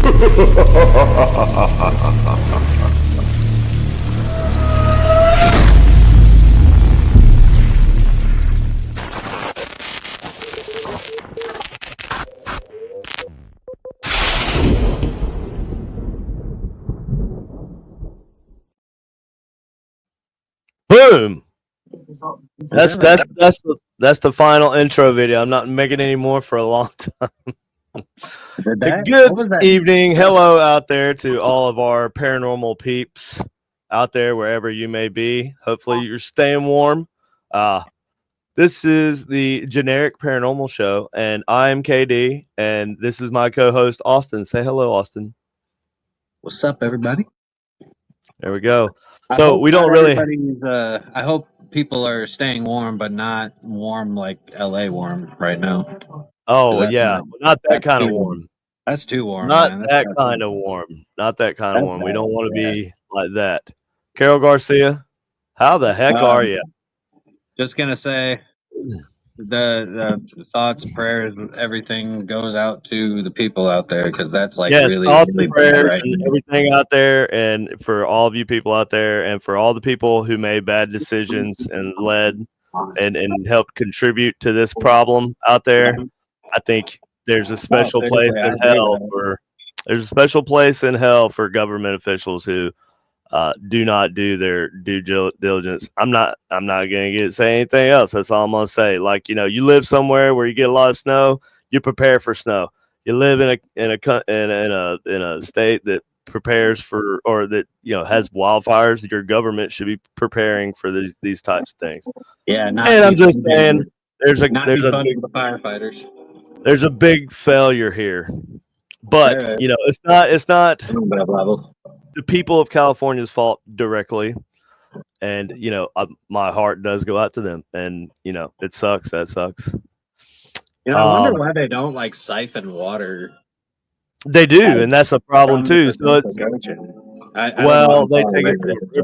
Boom. That's the final intro video. I'm not making any more for a long time. Good evening. Hello out there to all of our paranormal peeps out there, wherever you may be. Hopefully you're staying warm. This is the Generic Paranormal Show, and I'm KD, and this is my co-host, Austin. Say hello, Austin. What's up, everybody? There we go. So we don't really... I hope people are staying warm, but not warm like LA warm right now. Oh, yeah. Not that kind of warm. That's too warm. Not man. that kind of warm. Not that kind of warm. We don't want to be like that. Carol Garcia, how the heck are you? Just going to say the thoughts, prayers, everything goes out to the people out there, because that's like really, thoughts really and prayers right and now. everything out there, and for all of you people out there, and for all the people who made bad decisions and led and helped contribute to this problem out there. I think there's a special place in hell for government officials who do not do their due diligence. I'm not gonna say anything else. That's all I'm gonna say. Like, you live somewhere where you get a lot of snow, you prepare for snow. You live in a state that prepares for, or that has wildfires. Your government should be preparing for these types of things. Yeah, and I'm just saying, there's a firefighters. There's a big failure here, but it's not the people of California's fault directly, and my heart does go out to them, and it sucks. That sucks. I wonder why they don't siphon water. They do, and that's a problem too. So they take it from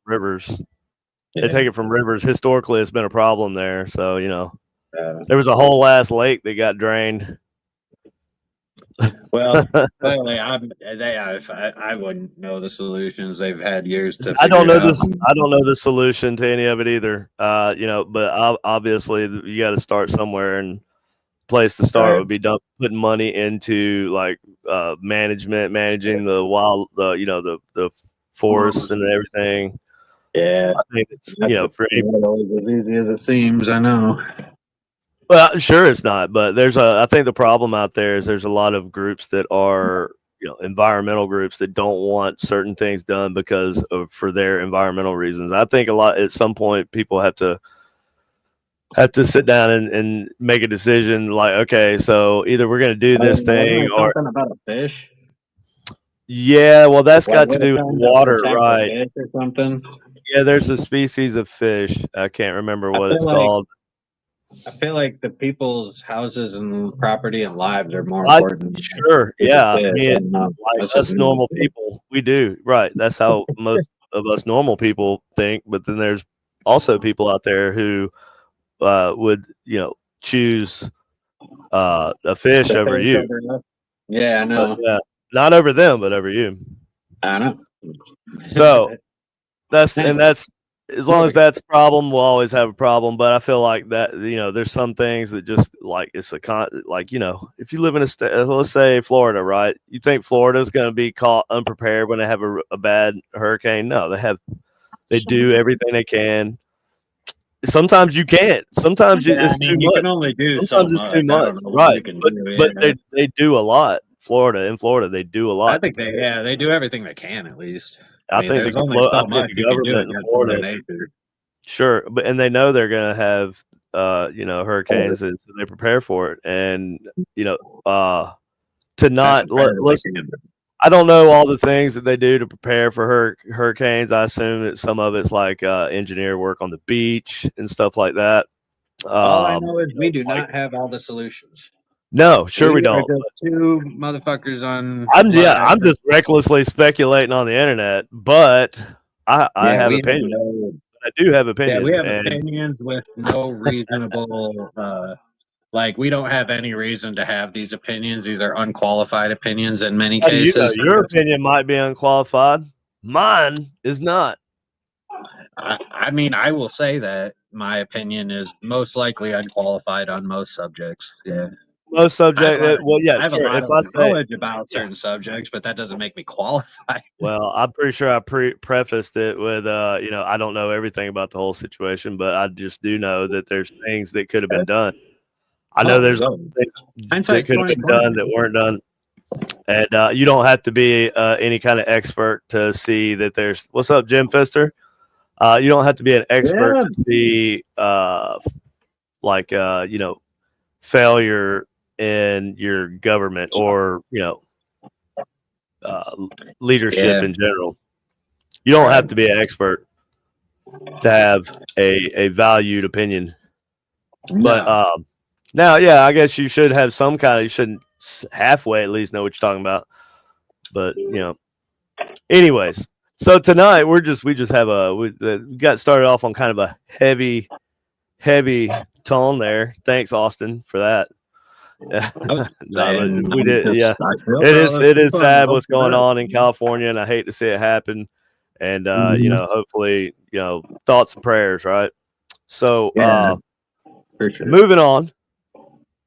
rivers. They take it from rivers. Historically, it's been a problem there. So there was a whole ass lake that got drained. Well, clearly, I wouldn't know the solutions. They've had years to. I don't know the solution to any of it either. But obviously you got to start somewhere, and place to start would be putting money into managing the wild, the forests and everything. Yeah, I think it's for as easy as it seems. I know. Well, sure it's not, but I think the problem out there is there's a lot of groups that are, environmental groups that don't want certain things done for their environmental reasons. I think at some point people have to sit down and make a decision, like, okay, so either we're going to do this thing or something about a fish. Yeah, well, that's got to do with water, right? Fish or something. Yeah, there's a species of fish. I can't remember what it's called. I feel like the people's houses and property and lives are more important. Sure, yeah. Us normal people, we do, right. That's how most of us normal people think, but then there's also people out there who would, choose a fish over you. Yeah, I know. Not over them, but over you. I know. So that's as long as that's a problem, we'll always have a problem. But I feel like that, there's some things that just it's if you live in a state, let's say Florida, right? You think Florida's going to be caught unprepared when they have a bad hurricane? No, they do everything they can. Sometimes you can't. Sometimes it's too much. You can only do sometimes it's too much, right? But they do a lot. In Florida, they do a lot. I think they do everything they can, at least. I think the government in Florida, sure, and they know they're going to have hurricanes, and so they prepare for it. And to not listen. I don't know all the things that they do to prepare for hurricanes. I assume that some of it's like engineer work on the beach and stuff like that. All I know is we do not have all the solutions. No, sure we don't. Just two motherfuckers on. I'm just recklessly speculating on the internet, but I have opinions. I do have opinions. Yeah, we have opinions with no reasonable Like, we don't have any reason to have these opinions. These are unqualified opinions in many How do you know? cases. Your opinion might be unqualified. Mine is not. I mean, I will say that my opinion is most likely unqualified on most subjects. Yeah. Most subject. Well, yeah, I have a sure. lot If of I say, knowledge about yeah. certain subjects, but that doesn't make me qualified. Well, I'm pretty sure I prefaced it with, I don't know everything about the whole situation, but I just do know that there's things that could have been done. I know there's things that Hindsight's could have been 2020. done that weren't done, and you don't have to be any kind of expert to see that there's. What's up, Jim Fister? You don't have to be an expert Yeah. to see, failure in your government or leadership Yeah. in general. You don't have to be an expert to have a valued opinion. But now, yeah, I guess you should have some kind of. You shouldn't halfway at least know what you're talking about. But anyways. So tonight we just have we got started off on kind of a heavy tone there. Thanks, Austin, for that. No, but we did. Yeah, it is sad what's going on in California, and I hate to see it happen. And hopefully, thoughts and prayers, right? So, for sure. moving on,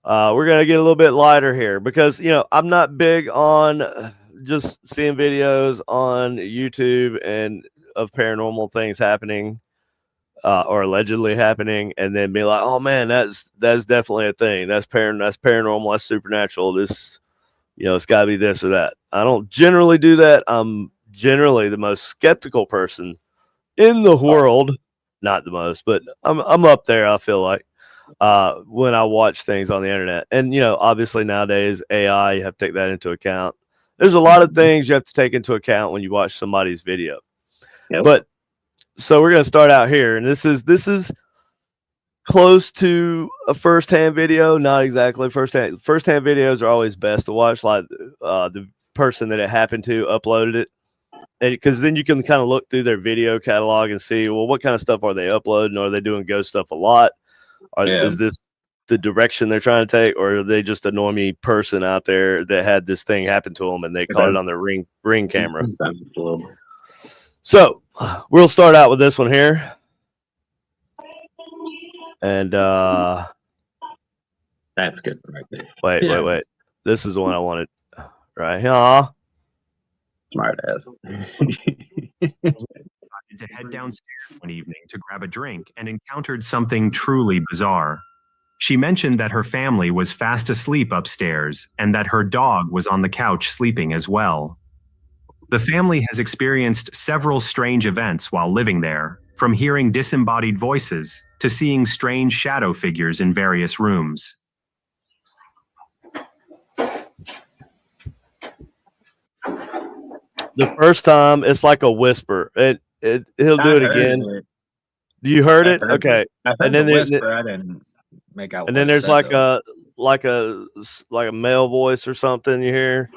we're gonna get a little bit lighter here because I'm not big on just seeing videos on YouTube and of paranormal things happening. Or allegedly happening, and then be like, "Oh man, that's definitely a thing. That's paranormal. That's supernatural. This, it's got to be this or that." I don't generally do that. I'm generally the most skeptical person in the world. Not the most, but I'm up there. I feel like when I watch things on the internet, and obviously nowadays AI, you have to take that into account. There's a lot of things you have to take into account when you watch somebody's video, but. So we're gonna start out here, and this is close to a first-hand video, not exactly first-hand. First-hand videos are always best to watch, like the person that it happened to uploaded it, because then you can kind of look through their video catalog and see, well, what kind of stuff are they uploading? Are they doing ghost stuff a lot? Is this the direction they're trying to take, or are they just a normie person out there that had this thing happen to them and they caught it on their ring camera? So we'll start out with this one here. And that's good right there. Wait. This is the one I wanted. Right here. Smart ass. To head downstairs one evening to grab a drink and encountered something truly bizarre. She mentioned that her family was fast asleep upstairs and that her dog was on the couch sleeping as well. The family has experienced several strange events while living there, from hearing disembodied voices to seeing strange shadow figures in various rooms. The first time, it's like a whisper. He'll do it again. You heard it? Okay. And then the whisper, I didn't make out. And then there's like a male voice or something you hear.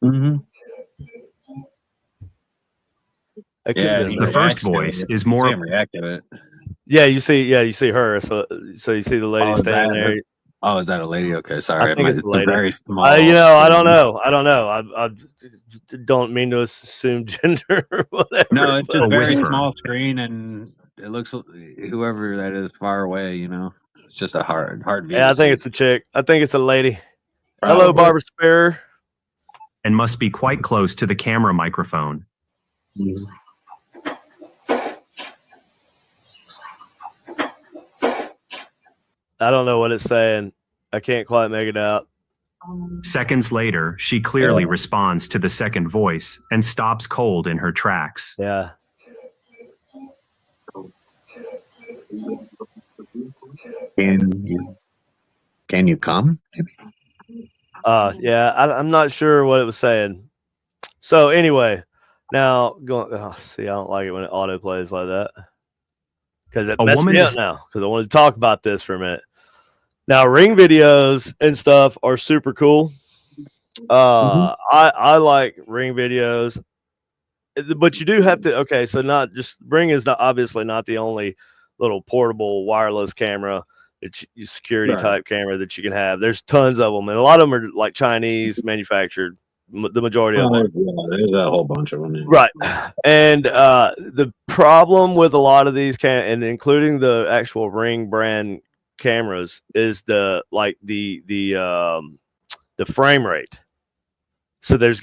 Mm-hmm. Yeah, the first voice is more reactive. Yeah, you see her. So you see the lady standing there. Oh, is that a lady? Okay, sorry. I think it's a lady. Very small. I don't know. I don't mean to assume gender or whatever. No, it's just a very small screen, and it looks whoever that is far away. It's just a hard view. Yeah, I think it's a chick. I think it's a lady. Probably. Hello, Barbara Spear. And must be quite close to the camera microphone. Mm-hmm. I don't know what it's saying. I can't quite make it out. Seconds later, she clearly responds to the second voice and stops cold in her tracks. Yeah. Can you come? Yeah, I'm not sure what it was saying. So anyway, now see, I don't like it when it auto plays like that. Because it messed me up now. Because I wanted to talk about this for a minute. Now, ring videos and stuff are super cool. I like ring videos, but you do have to. Okay, so not just ring is obviously not the only little portable wireless camera It's a security type camera that you can have. There's tons of them, and a lot of them are like Chinese manufactured. The majority of them. There's a whole bunch of them. Right. And the problem with a lot of these and including the actual Ring brand cameras is the frame rate. So there's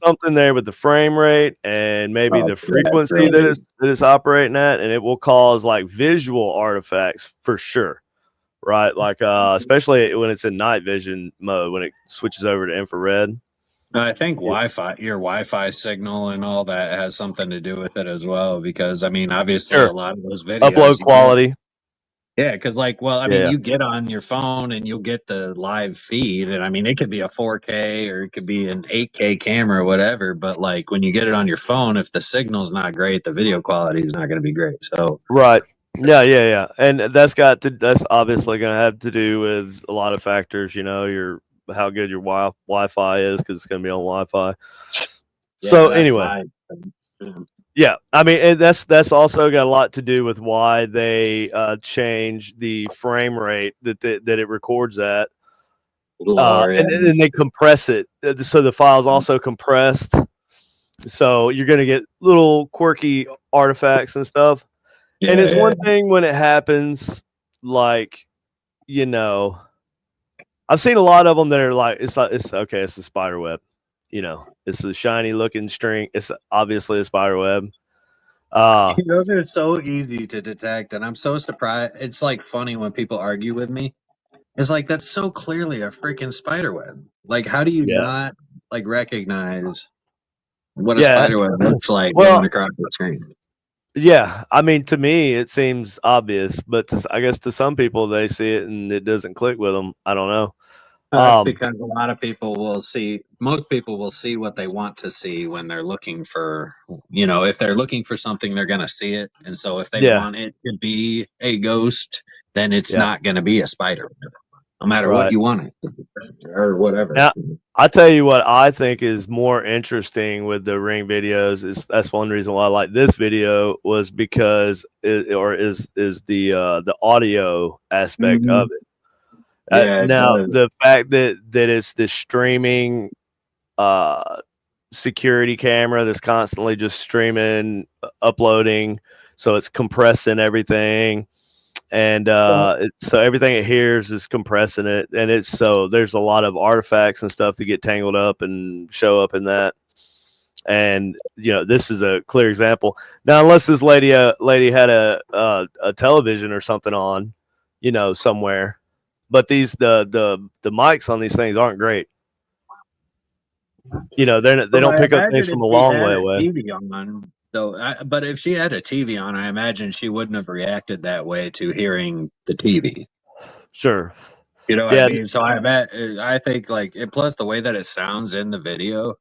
something there with the frame rate and maybe the frequency that it's operating at, and it will cause like visual artifacts for sure. Right, like especially when it's in night vision mode, when it switches over to infrared. I think your Wi-Fi signal and all that has something to do with it as well, because I mean, obviously, a lot of those videos upload quality. Yeah, because mean, you get on your phone and you'll get the live feed, and I mean, it could be a 4K or it could be an 8K camera or whatever, but like when you get it on your phone, if the signal's not great, the video quality is not going to be great. So right. Yeah. And that's obviously going to have to do with a lot of factors, how good your Wi-Fi is, because it's going to be on Wi-Fi. Yeah, so anyway, yeah, I mean, and that's also got a lot to do with why they change the frame rate that it records at, and they compress it, so the file's also compressed. So you're going to get little quirky artifacts and stuff. And it's one thing when it happens, like, I've seen a lot of them that are like, it's okay, it's a spider web, it's a shiny looking string. It's obviously a spider web. They're so easy to detect, and I'm so surprised. It's like funny when people argue with me. It's like, that's so clearly a freaking spider web. Like, how do you not like recognize what a spider web looks like going across the screen? Yeah, I mean, to me, it seems obvious, but I guess to some people, they see it and it doesn't click with them. I don't know. That's because a lot of people most people will see what they want to see when they're looking for, if they're looking for something, they're going to see it. And so if they want it to be a ghost, then it's not going to be a spider, no matter what you want it to be, or whatever. Now, I tell you what I think is more interesting with the Ring videos that's one reason why I like this video, was because is the audio aspect of it. Now the fact that it's the streaming security camera that's constantly just streaming, uploading, so it's compressing everything, and so everything it hears is compressing it, and there's a lot of artifacts and stuff that get tangled up and show up in that. And this is a clear example. Now, unless this lady had a television or something on, somewhere. But the mics on these things aren't great. They don't pick up things from a long way away. TV on, but if she had a TV on, I imagine she wouldn't have reacted that way to hearing the TV. Sure. You know what I mean? So I think plus the way that it sounds in the video,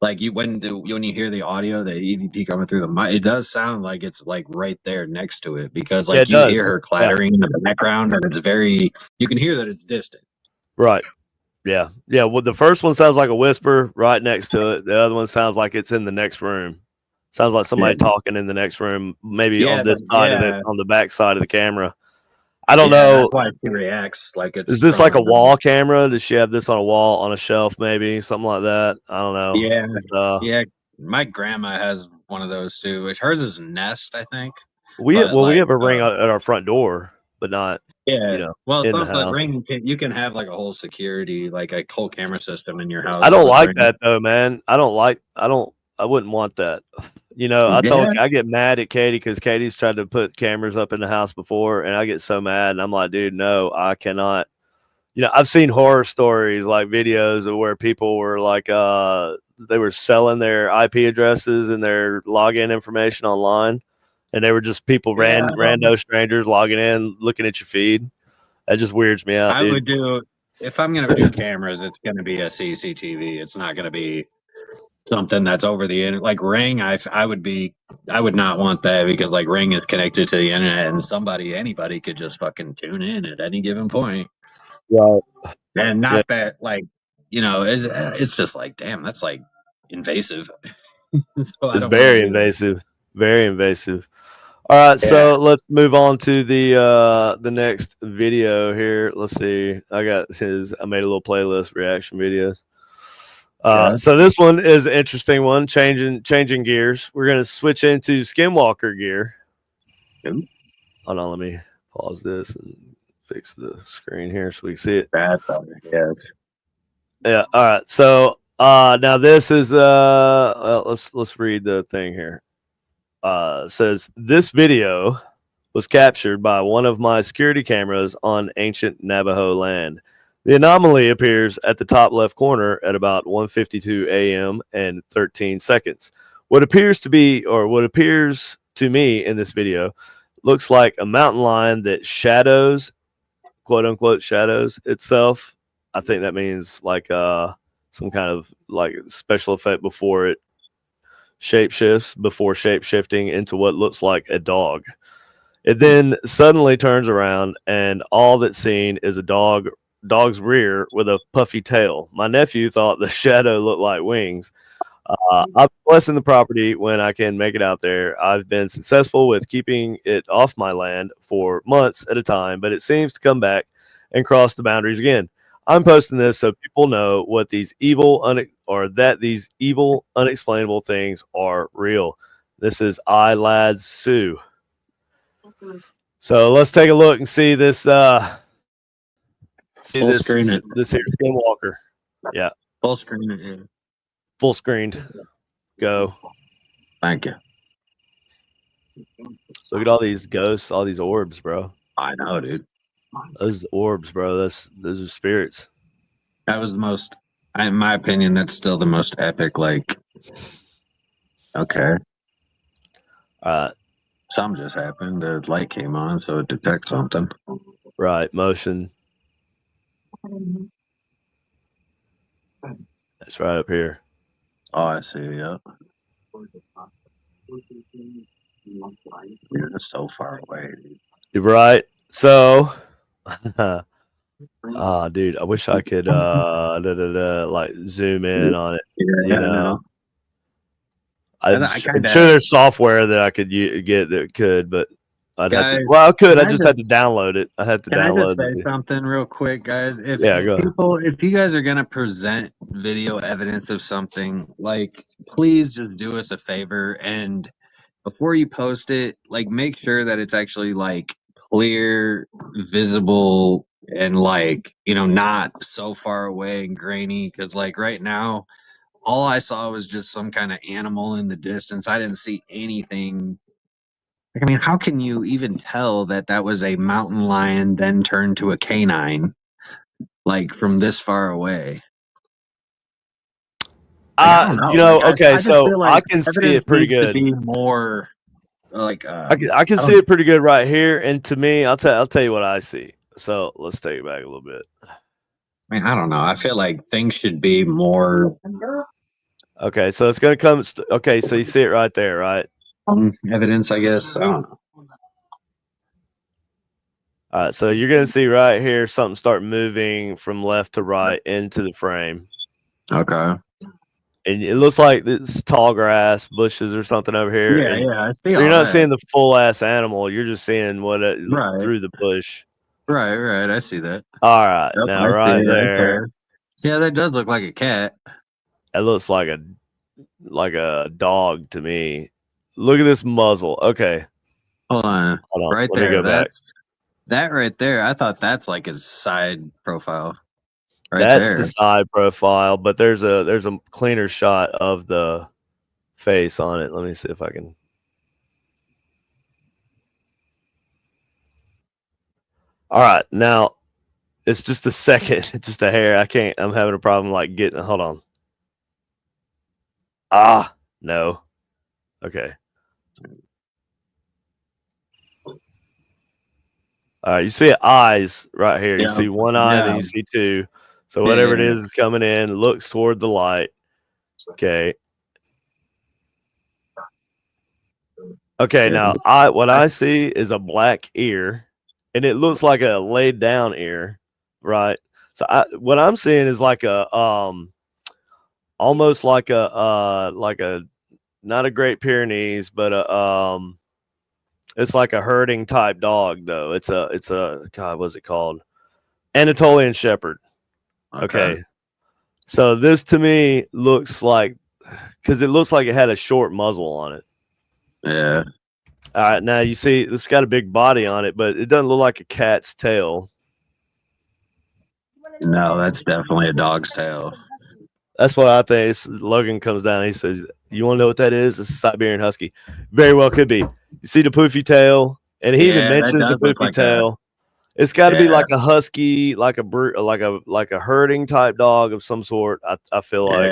like when you hear the audio, the EVP coming through the mic, it does sound like it's like right there next to it, because you hear her clattering in the background, and you can hear that it's distant. Right. Yeah. Well, the first one sounds like a whisper right next to it. The other one sounds like it's in the next room. Sounds like somebody talking in the next room, maybe on this side of it, on the back side of the camera. I don't know. That's why she reacts like it's. Is this like a wall camera? Does she have this on a wall, on a shelf, maybe something like that? I don't know. Yeah. My grandma has one of those too. Which hers is Nest, I think. We have a Ring at our front door, but not. Well, it's not like Ring. You can have like a whole security, like a whole camera system in your house. I don't like that though, man. I wouldn't want that. I get mad at Katie because Katie's tried to put cameras up in the house before, and I get so mad, and I'm like, dude, no, I cannot. I've seen horror stories, like videos of where people were like, they were selling their IP addresses and their login information online, and they were just people, rando strangers logging in, looking at your feed. That just weirds me out. Would do, if I'm going to do cameras, it's going to be a CCTV. It's not going to be something that's over the internet. Like Ring, I would not want that, because like Ring is connected to the internet, and anybody could just fucking tune in at any given point. Right. And not that it's just like, damn, that's like invasive. It's very invasive. Very invasive. All right, so let's move on to the next video here. Let's see. I made a little playlist reaction videos. So this one is an interesting one. Changing gears. We're gonna switch into skinwalker gear. Hold on, let me pause this and fix the screen here so we can see it. Yes. Yeah. All right. So now this is let's read the thing here. Says this video was captured by one of my security cameras on ancient Navajo land. The anomaly appears at the top left corner at about 1:52 a.m. and 13 seconds. What appears to me in this video looks like a mountain lion that shadows, quote unquote, shadows itself. I think that means like some kind of like special effect before it shapeshifts, before shapeshifting into what looks like a dog. It then suddenly turns around, and all that's seen is a dog's rear with a puffy tail. My nephew thought the shadow looked like wings. I'm blessing the property when I can make it out there. I've been successful with keeping it off my land for months at a time, but it seems to come back and cross the boundaries again. I'm posting this so people know what these these evil, unexplainable things are real. This is Lads Sue. So let's take a look and see this. See Full screen it. This here skinwalker. Yeah. Full screen it. Full screened. Go. Thank you. Look at all these ghosts, all these orbs, bro. I know, dude. Those orbs, bro. Those are spirits. That was the most, in my opinion, that's still the most epic. Like, okay. Something just happened. The light came on, so it detects something. Right. Motion. That's right up here. Oh, I see. Yep. Dude, it's so far away. You're right. So, dude, I wish I could like zoom in on it. Yeah, you know, I'm sure there's software that I could get that could, but I'd have to. Guys, Well, I could. I just had to download it. I had to Can I download just say it. something real quick, guys? Yeah, go ahead. If you guys are gonna present video evidence of something, like, please just do us a favor, and before you post it, like, make sure that it's actually like clear, visible, and like, you know, not so far away and grainy. Because like right now, all I saw was just some kind of animal in the distance. I didn't see anything. Like, I mean, how can you even tell that that was a mountain lion then turned to a canine, like, from this far away? Like, I don't know. You know, Like, okay, I just so feel like I can see evidence it pretty needs to good. be more like I can see it pretty good right here, and to me, I'll tell you what I see. So let's take it back a little bit. I mean, I don't know. I feel like things should be more. Okay, so it's gonna come. Okay, so you see it right there, right? Evidence, I guess. I don't know. All right, so you're gonna see right here something start moving from left to right into the frame. Okay. And it looks like it's tall grass, bushes, or something over here. Yeah, and yeah. I see. you're not seeing the full ass animal. You're just seeing Right. through the bush. Right, right. I see that. All right, Yep, now right there. Yeah, that does look like a cat. It looks like a dog to me. Look at this muzzle. Okay. Hold on. Right Let me there. go back. That right there. I thought that's like his side profile. Right That's there. the side profile, but there's a cleaner shot of the face on it. Let me see if I can. All right, now it's just a second, just a hair. I'm having a problem like getting. Hold on. No. Okay. All right, you see eyes right here. You see one eye, and then you see two. So whatever it is coming in, looks toward the light. Okay. Okay, now what I see is a black ear, and it looks like a laid down ear, right? So what I'm seeing is like a almost like a not a Great Pyrenees, but It's like a herding type dog, though. It's a God. What's it called? Anatolian Shepherd. Okay. So this to me looks like, because it looks like it had a short muzzle on it. Yeah. All right. Now you see, it's got a big body on it, but it doesn't look like a cat's tail. No, that's definitely a dog's tail. That's what I think. Logan comes down. And he says, "You want to know what that is? It's a Siberian Husky." Very well could be. You see the poofy tail, and he even mentions the poofy tail. It's got to be like a husky, like a herding type dog of some sort. I feel like.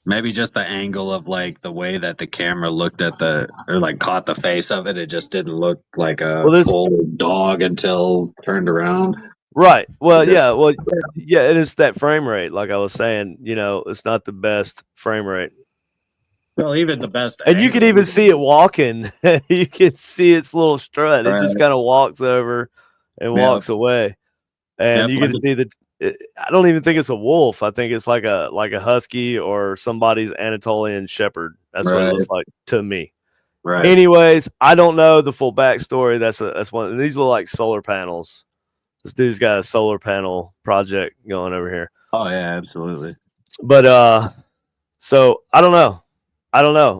Maybe just the angle of like the way that the camera looked at like caught the face of it. It just didn't look like a full dog until turned around. Right. Well, yeah. Well, yeah. It is that frame rate. Like I was saying, it's not the best frame rate. Well, even the best. And you can even see it walking. You can see its little strut. It just kind of walks over and walks away. And you can see that. I don't even think it's a wolf. I think it's like a husky or somebody's Anatolian Shepherd. That's what it looks like to me. Right. Anyways, I don't know the full backstory. That's one. And these look like solar panels. This dude's got a solar panel project going over here. Oh yeah, absolutely. But so I don't know.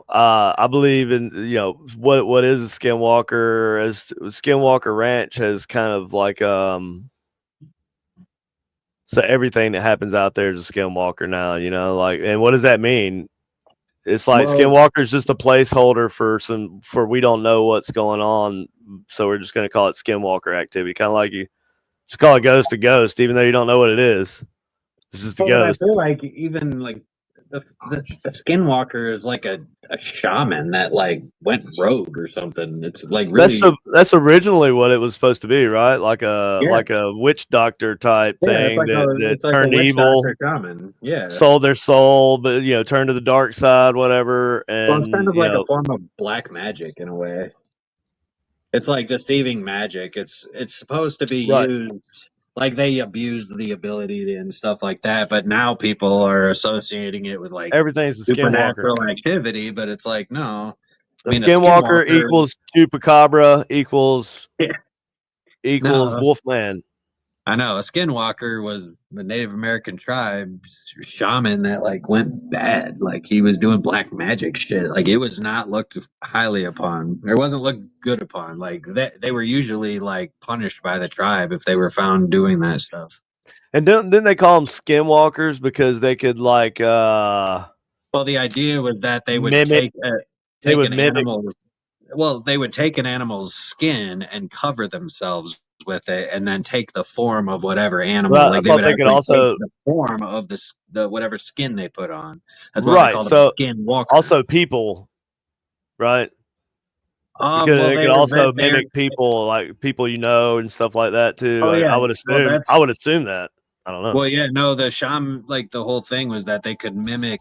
I believe in what is a skinwalker. As Skinwalker Ranch has kind of like so everything that happens out there is a skinwalker now. And what does that mean? It's like Skinwalker is just a placeholder for we don't know what's going on, so we're just going to call it Skinwalker activity, kind of like you just call a ghost, even though you don't know what it is. It's just a ghost. I feel like even like the Skinwalker is like a shaman that like went rogue or something. It's like really that's originally what it was supposed to be, right? Like a witch doctor type thing that turned evil. Shaman. Yeah, sold their soul, but turned to the dark side, whatever. And it's kind of like a form of black magic in a way. It's like deceiving magic. It's supposed to be used. Like they abused the ability and stuff like that, but now people are associating it with like everything's a supernatural activity. But it's like no, a skinwalker equals chupacabra equals Wolfman. I know a skinwalker was the Native American tribe shaman that like went bad. Like he was doing black magic shit. Like it was not looked highly upon. It wasn't looked good upon. Like they were usually like punished by the tribe if they were found doing that stuff. And didn't they call them skinwalkers because they could like well, the idea was that they would take an animal. Well, they would take an animal's skin and cover themselves with it, and then take the form of whatever animal. Well, like they would take the form of the whatever skin they put on. That's why they call them skinwalkers. Also, people, right? Because they could also mimic people, like people and stuff like that too. Oh, yeah. I would assume. I would assume that. I don't know. Well, yeah, no. The shaman, like the whole thing was that they could mimic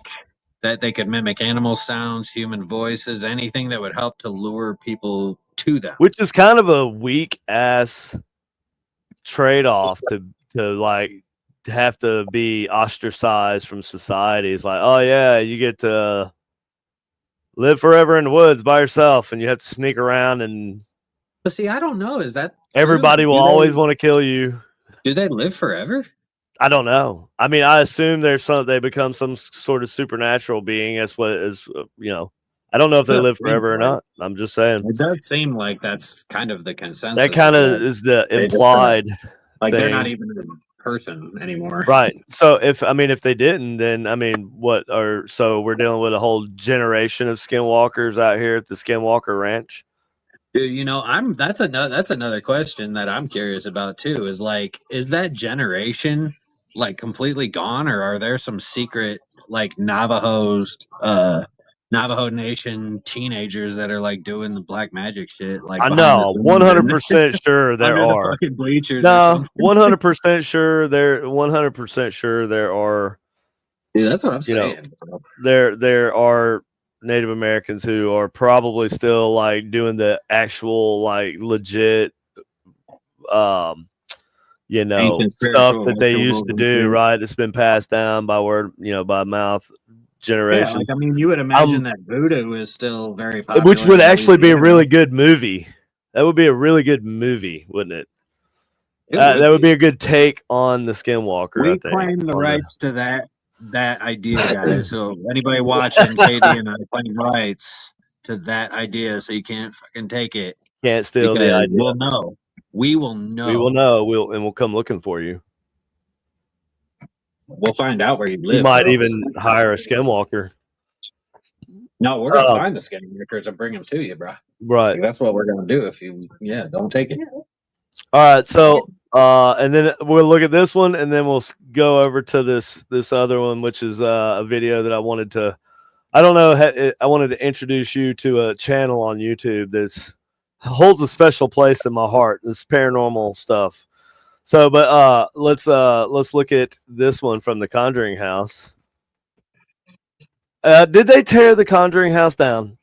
animal sounds, human voices, anything that would help to lure people to them. Which is kind of a weak ass trade-off to like have to be ostracized from society. It's like, oh yeah, you get to live forever in the woods by yourself, and you have to sneak around. And but see, I don't know. Is that everybody will always want to kill you? Do they live forever? I don't know. I mean, I assume they become some sort of supernatural being. That's what is, I don't know if they live forever or not. I'm just saying. It does seem like that's kind of the consensus. That kind of is the implied like thing. They're not even a person anymore. Right. So if they didn't, then so we're dealing with a whole generation of skinwalkers out here at the Skinwalker Ranch. Dude, that's another question that I'm curious about too. Is that generation like completely gone, or are there some secret like Navajo Nation teenagers that are like doing the black magic shit? Like I know, 100% sure there are. The bleachers. No, 100% sure there. 100% sure there are. Dude, that's what I'm saying. There are Native Americans who are probably still like doing the actual like legit stuff that they used to do, right? That's been passed down by word, by mouth generations. Yeah, you would imagine that voodoo is still very popular. Which would actually be a really good movie. That would be a really good movie, wouldn't it? It That would be a good take on the Skinwalker. I We think. claim the rights to that idea, guys. So anybody watching, KD and I claim rights to that idea. So you can't fucking take it. Can't steal the Because idea. we'll know. We will know. We will know. We'll come looking for you. We'll find out where you live. You might bro. even hire a Skinwalker. No, we're gonna find the Skinwalkers and bring them to you, bro. Right. Like, that's what we're gonna do if you, don't take it. All right. So, and then we'll look at this one, and then we'll go over to this other one, which is a video that I wanted to. I don't know. I wanted to introduce you to a channel on YouTube that's holds a special place in my heart. This paranormal stuff. So, but let's look at this one from the Conjuring House. Did they tear the Conjuring House down?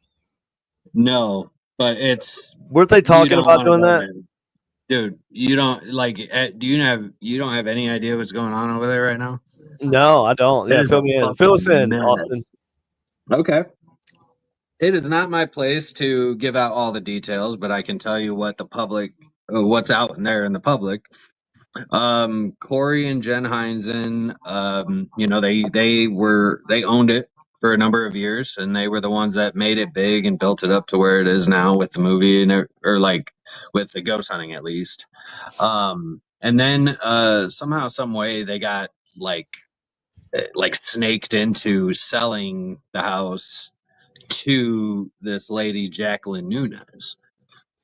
No, but weren't they talking about doing that? There. Dude, you don't you don't have any idea what's going on over there right now? No, I don't. Yeah, fill me in. Fill us in, Austin. Okay. It is not my place to give out all the details, but I can tell you what what's out there in the public. Corey and Jen Heinzen, they owned it for a number of years, and they were the ones that made it big and built it up to where it is now with the movie or like with the ghost hunting at least. And then somehow, some way, they got like snaked into selling the house to this lady, Jacqueline Nunez.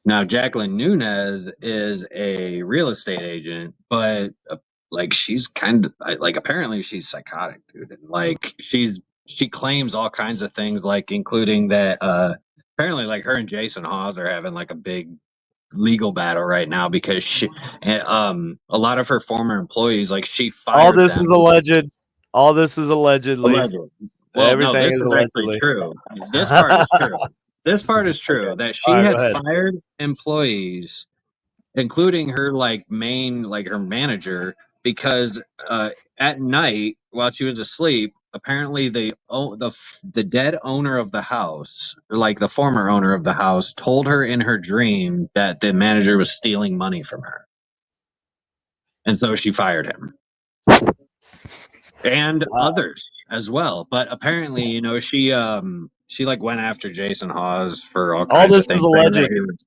Now, Jacqueline Nunez is a real estate agent, but she's kind of apparently she's psychotic, dude. And she claims all kinds of things, including that apparently her and Jason Hawes are having a big legal battle right now because a lot of her former employees, she fired all this them. is alleged. All this is allegedly. Well, everything no, this is actually true. This part is true. This part is true. Okay. That she had fired employees, including her her manager, because at night while she was asleep, apparently the dead owner of the house, the former owner of the house, told her in her dream that the manager was stealing money from her, and so she fired him. And others as well, but apparently, she went after Jason Hawes for all kinds of things. All this is alleged.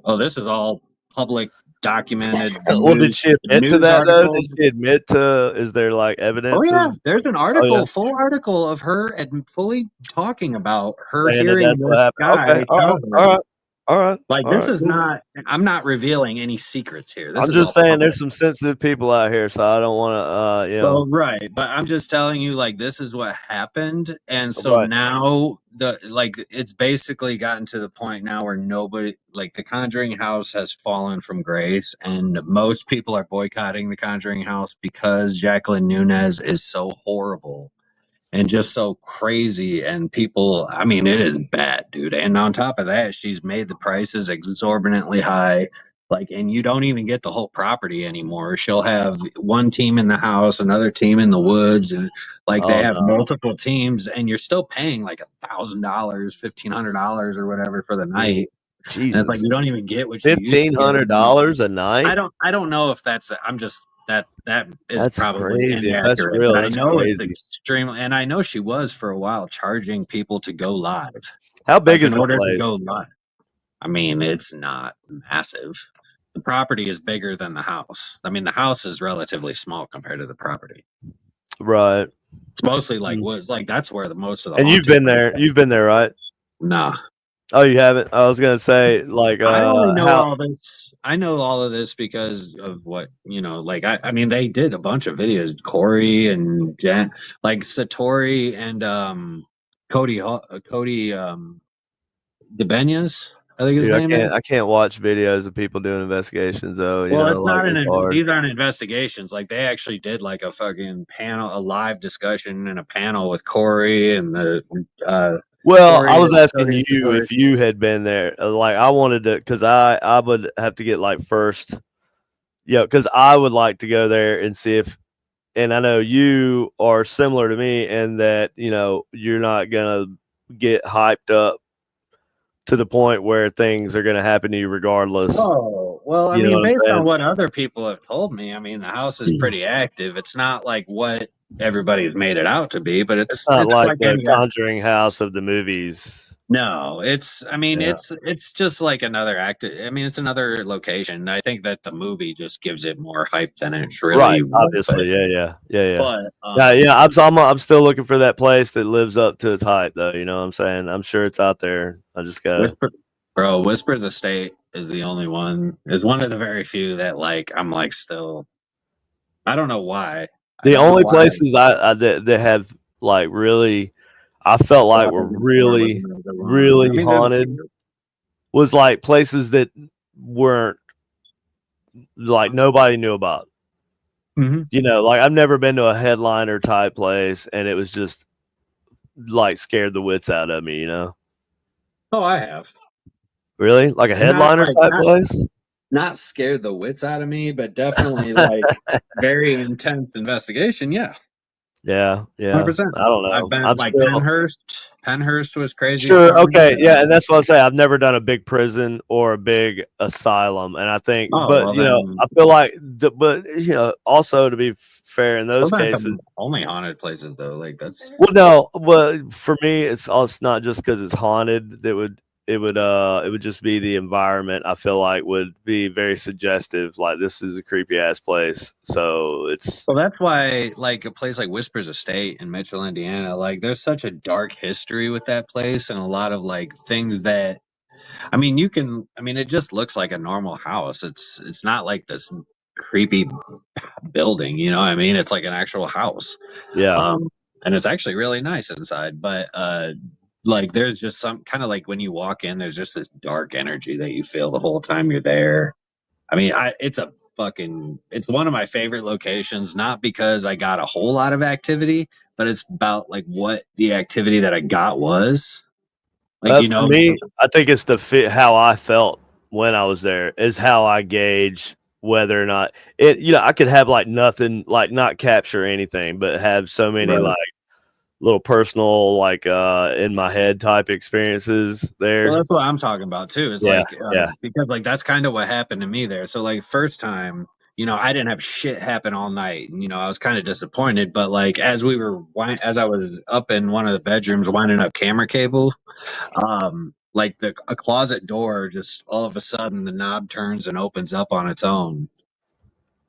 Oh, this is all public, documented. Well, did she admit to that though? Did she admit to? Is there evidence? Oh yeah, there's an article, full article of her and fully talking about her hearing this guy. Okay. All right. This is not. I'm not revealing any secrets here. I'm just saying there's some sensitive people out here, so I don't want to. Well, right, but I'm just telling you, this is what happened, and so now it's basically gotten to the point now where nobody, the Conjuring House has fallen from grace, and most people are boycotting the Conjuring House because Jacqueline Nunez is so horrible. And just so crazy, and people, it is bad, dude. And on top of that, she's made the prices exorbitantly high. And you don't even get the whole property anymore. She'll have one team in the house, another team in the woods, and they have multiple teams, and you're still paying $1,000, $1,500 or whatever for the night. Jesus. And it's you don't even get what $1,500 a night. I don't know if that's. I'm just. That is that's probably crazy. Inaccurate. That's real. That's I know crazy. It's extremely, and I know she was for a while charging people to go live. How big is in order place? To go live? It's not massive. The property is bigger than the house. The house is relatively small compared to the property. Right. It's mostly woods. That's where the most of the. And you've been there. You've been there, right? Nah. Oh, you haven't? I was gonna say I only know all this. I know all of this because of what they did a bunch of videos. Corey and Jen, Satori and Cody DeBenyas, I think his name is. I can't watch videos of people doing investigations though. It's not these aren't investigations. They actually did a fucking panel, a live discussion and a panel with Corey and the. Well, I was asking you if you had been there. I wanted to, because I would have to get first. Yeah, because I would like to go there and see if, and I know you are similar to me in that you're not gonna get hyped up to the point where things are going to happen to you regardless. Oh, well, I You know mean, what I'm based saying? on what other people have told me, I mean, the house is pretty active. It's not like what everybody's made it out to be, but It's it's not it's like like the any Conjuring house of the movies. no, I mean, Yeah. it's just like another active. I mean, it's another location. I think that the movie just gives it more hype than it's Right. really worth Obviously. it. Yeah. But Yeah. I'm still looking for that place that lives up to its hype, though. You know what I'm saying? I'm sure it's out there. I just gotta. Whisper, Whisper's Estate is the only one. Is one of the very few that like I'm like still. I don't know why. I The don't know only why. places that have like really, I felt like were really, I really mean, there's a haunted few. was like places that weren't like nobody knew about. Mhm. You know, like I've never been to a headliner type place and it was just like scared the wits out of me, you know? Oh, I have. Really? Like a Not headliner like type place? not scared the wits out of me, but definitely like very intense investigation. Yeah, Yeah. 100%. I don't I've know. been I'm like still Penhurst. Penhurst was crazy sure. fun. Okay. Yeah. And that's what I say. I've never done a big prison or a big asylum. And I think, Oh but, well, you know, then I feel like, but, you know, also to be fair in those those aren't cases, the only haunted places though. Like that's well, no, well, for me, it's not just because it's haunted. It would just be the environment. I feel like would be very suggestive. Like this is a creepy ass place, so it's well, that's why like a place like Whispers Estate in Mitchell, Indiana, like there's such a dark history with that place and a lot of like things that I mean, I mean, it just looks like a normal house. It's not like this creepy building, you know what I mean? It's like an actual house. yeah. Um, and it's actually really nice inside, but like there's just some kind of like when you walk in, there's just this dark energy that you feel the whole time you're there. I mean, it's one of my favorite locations, not because I got a whole lot of activity, but it's about like what the activity that I got was. Like, you For know, me, I think it's the fit how I felt when I was there is how I gauge whether or not it. You know, I could have like nothing, like not capture anything, but have so many right. like little personal, like in my head type experiences Well, there. that's what I'm talking about too. It's Yeah, like yeah. because like that's kind of what happened to me there. So like first time, you know, I didn't have shit happen all night, and you know, I was kind of disappointed. But like as I was up in one of the bedrooms winding up camera cable, like a closet door just all of a sudden the knob turns and opens up on its own,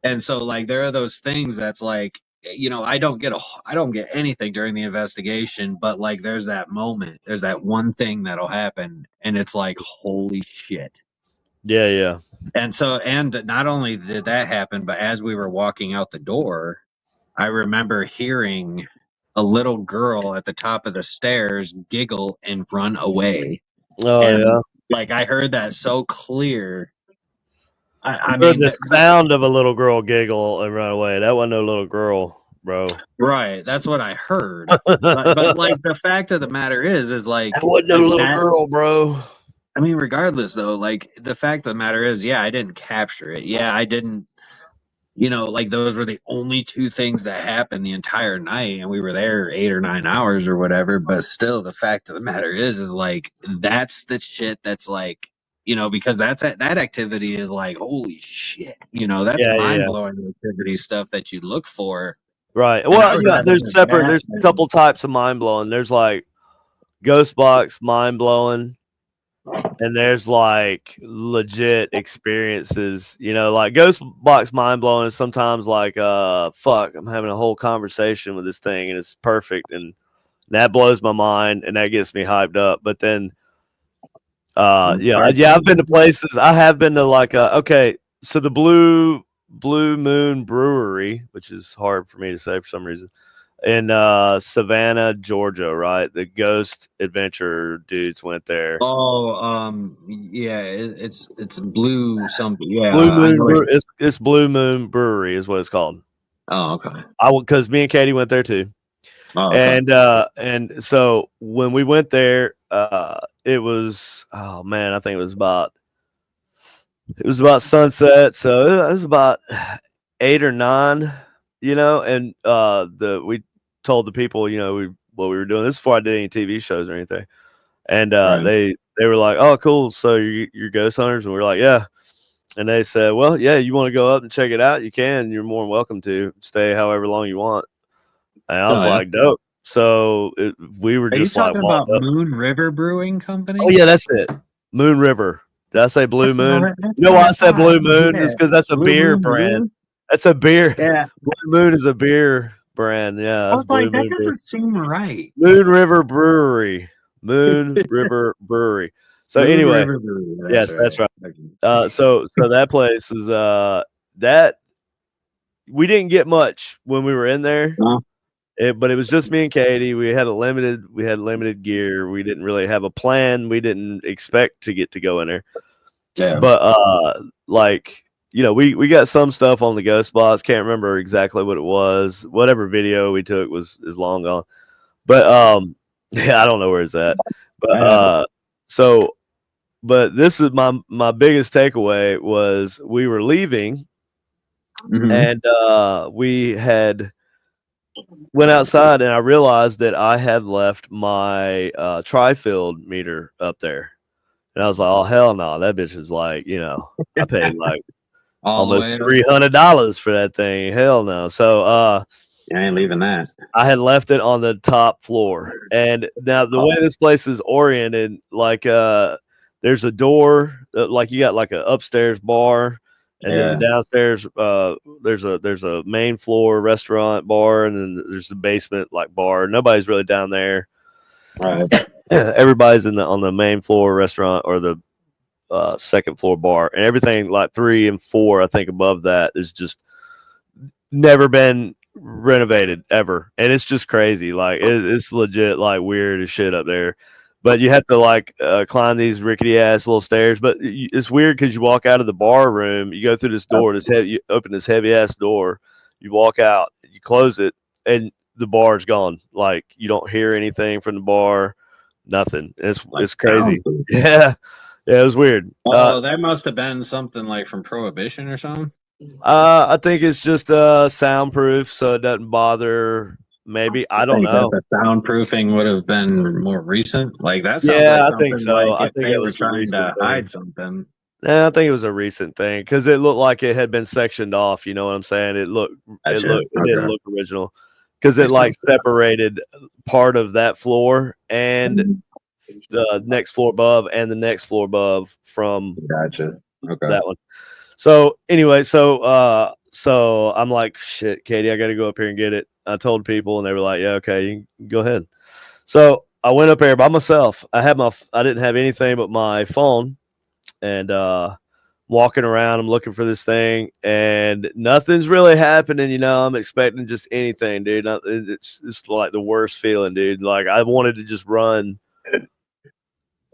and so like there are those things that's like you know I don't get anything during the investigation, but like there's that one thing that'll happen, and it's like holy shit. Yeah. And so and not only did that happen, but as we were walking out the door, I remember hearing a little girl at the top of the stairs giggle and run away, Oh and yeah. like I heard that so clear. I Heard mean, the sound of a little girl giggle and run away. That wasn't no little girl, bro. right, that's what I heard. But That like the fact of the matter is like wasn't no little that. girl, bro. I mean, regardless though, like the fact of the matter is, yeah, I didn't capture it. Yeah, I didn't. You know, like those were the only two things that happened the entire night, and we were there 8 or 9 hours or whatever. But still, the fact of the matter is like that's the shit that's like. You know, because that activity is like, holy shit. You know, that's mind Yeah. blowing activity stuff that you look for. Right. And I Well, would yeah, rather have that there's a than couple types of mind blowing. There's like ghost box mind blowing, and there's like legit experiences. You know, like ghost box mind blowing is sometimes like, fuck, I'm having a whole conversation with this thing and it's perfect, and that blows my mind and that gets me hyped up. But then, I've been to places. I have been to like, okay, so the Blue Moon Brewery, which is hard for me to say for some reason, in Savannah, Georgia, right? The Ghost Adventure dudes went there. Oh, yeah, it's blue something. Yeah, Blue I Moon know it. it's Blue Moon Brewery is what it's called. Oh, okay. Because me and Katie went there too, Oh, okay. and so when we went there, it was, oh man, I think it was about sunset, so it was about 8 or 9, and we told the people, what we were doing. This is before I did any TV shows or anything. And Right. they were like, "Oh, cool. So you're ghost hunters?" And we are like, "Yeah." And they said, "Well, yeah, you want to go up and check it out? You can. You're more than welcome to stay however long you want." And I was Oh, yeah. like, "Dope." So we were Are you just like talking walked about up. Moon River Brewing Oh Company? yeah, that's it. Moon River. Did I say Blue That's Moon? what, that's You know what why I I said thought. Blue Moon? Yeah. Is because that's a Blue beer Moon brand. Brew? That's a beer. Yeah. Blue Moon is a beer brand. Yeah, I that's was like, Blue that Moon Brewery. doesn't seem right. Moon River Brewery. Moon River Brewery. So Moon anyway, River Brewery. yes, that's right. Okay. So that place is that we didn't get much when we were in there. Huh? But it was just me and Katie. We had limited gear. We didn't really have a plan. We didn't expect to get to go in there. Yeah. But like, you know, we got some stuff on the ghost box. Can't remember exactly what it was. Whatever video we took is long gone. But yeah, I don't know where it's at. But so but this is my biggest takeaway was we were leaving and we had went outside and I realized that I had left my tri-field meter up there. And I was like, "Oh hell no, that bitch is like, you know, I paid like All the almost way up. $300 for that thing. Hell no." So I ain't leaving that. I had left it on the top floor. And now the way this place is oriented, like there's a door, like you got like a upstairs bar, and then the downstairs there's a main floor restaurant bar, and then there's the basement like bar. Nobody's really down there. Right. Everybody's on the main floor restaurant or the second floor bar, and everything like 3 and 4, I think above that is just never been renovated ever, and it's just crazy. Like it's legit like weird as shit up there. But you have to like climb these rickety ass little stairs. But it's weird because you walk out of the bar room, you go through this door, this heavy, you open this heavy ass door, you walk out, you close it, and the bar's gone. Like you don't hear anything from the bar, nothing. It's crazy. Yeah, yeah, it was weird. Oh, that must have been something like from Prohibition or something. I think it's just soundproof, so it doesn't bother. Maybe I don't know. That the soundproofing would have been more recent. Like that sounds Yeah, like I something think so. like I if think they it were was a trying recent to thing. hide something. Yeah, I think it was a recent thing because it looked like it had been sectioned off. You know what I'm saying? It didn't look original because it like separated part of that floor and the next floor above and the next floor above from Gotcha. Okay. that one. So anyway, so I'm like, shit, Katie, I got to go up here and get it. I told people, and they were like, yeah, okay, you can go ahead. So I went up there by myself. I didn't have anything but my phone, and walking around, I'm looking for this thing, and nothing's really happening. You know, I'm expecting just anything, dude. It's like the worst feeling, dude. Like I wanted to just run.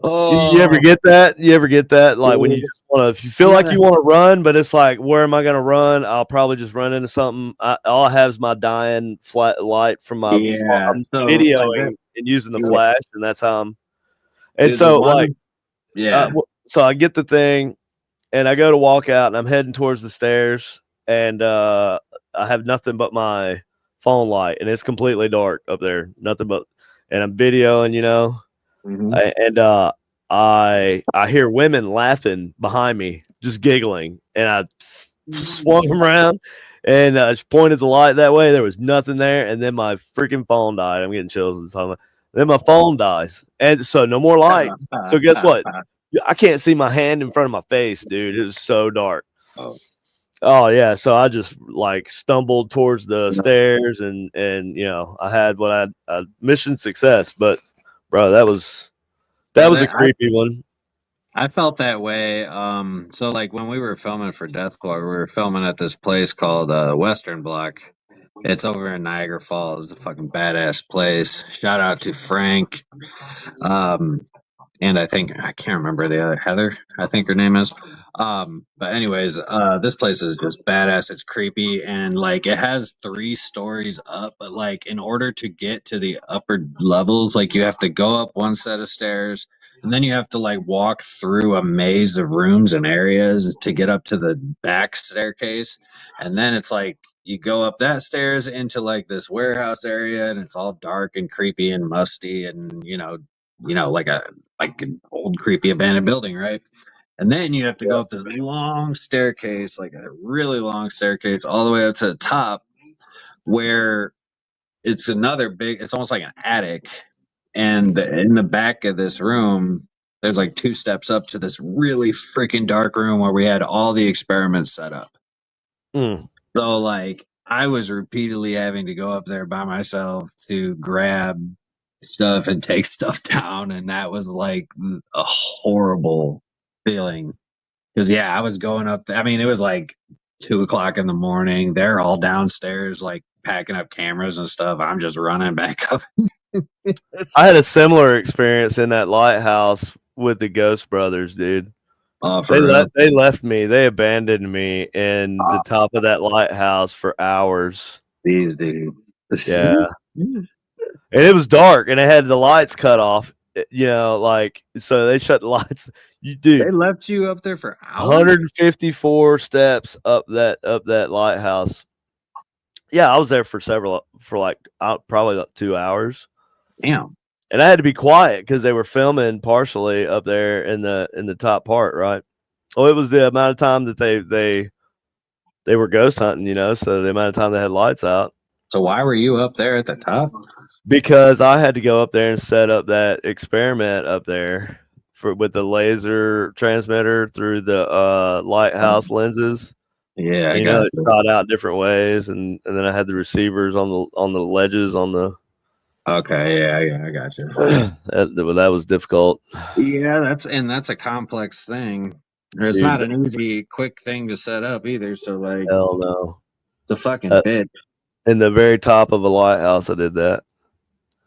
You ever get that? You ever get that? Like when you just want to, if you feel like you want to run, but it's like, where am I going to run? I'll probably just run into something. All I have is my dying flat light from my I'm videoing like and using the flash, and that's how I'm. And dude, so like, so I get the thing, and I go to walk out, and I'm heading towards the stairs, and I have nothing but my phone light, and it's completely dark up there, nothing but, and I'm videoing, you know. And I hear women laughing behind me, just giggling, and I swung around and just pointed the light that way. There was nothing there, and then my freaking phone died. I'm getting chills this time. Then my phone dies, and so no more light. So guess what? I can't see my hand in front of my face, dude. It was so dark. Oh yeah, so I just like stumbled towards the stairs, and you know, I had what I mission success, but bro, that was a creepy one. I felt that way. So like when we were filming for Deathcore, we were filming at this place called Western Block. It's over in Niagara Falls. It's a fucking badass place. Shout out to Frank. And I can't remember the other Heather, I think her name is. But anyways, this place is just badass. It's creepy, and like it has 3 stories up, but like in order to get to the upper levels, like you have to go up one set of stairs, and then you have to like walk through a maze of rooms and areas to get up to the back staircase, and then it's like you go up that stairs into like this warehouse area, and it's all dark and creepy and musty, and you know, like an old creepy abandoned building, right? And then you have to go up this long staircase, like a really long staircase, all the way up to the top, where it's it's almost like an attic. And in the back of this room, there's like 2 steps up to this really freaking dark room where we had all the experiments set up. Mm. So, like, I was repeatedly having to go up there by myself to grab stuff and take stuff down. And that was like a horrible feeling. Because, yeah, I was going up. I mean, it was like 2 o'clock in the morning. They're all downstairs, like packing up cameras and stuff. I'm just running back up. I had a similar experience in that lighthouse with the Ghost Brothers, dude. They left me. They abandoned me in the top of that lighthouse for hours. These dudes. Yeah. And it was dark, and it had the lights cut off. Like, so they shut the lights. They left you up there for hours. 154 steps up that lighthouse. Yeah, I was there for probably like 2 hours. Damn. And I had to be quiet because they were filming partially up there in the top part, right? Oh, it was the amount of time that they were ghost hunting, so the amount of time they had lights out. So why were you up there at the top? Because I had to go up there and set up that experiment up there with the laser transmitter through the lighthouse lenses. Yeah, it shot out different ways, and then I had the receivers on the ledges on the. Okay, yeah, I got you. that was difficult. Yeah, that's a complex thing. It's not an easy, quick thing to set up either. So, like, hell no, the fucking bit. In the very top of a lighthouse, I did that.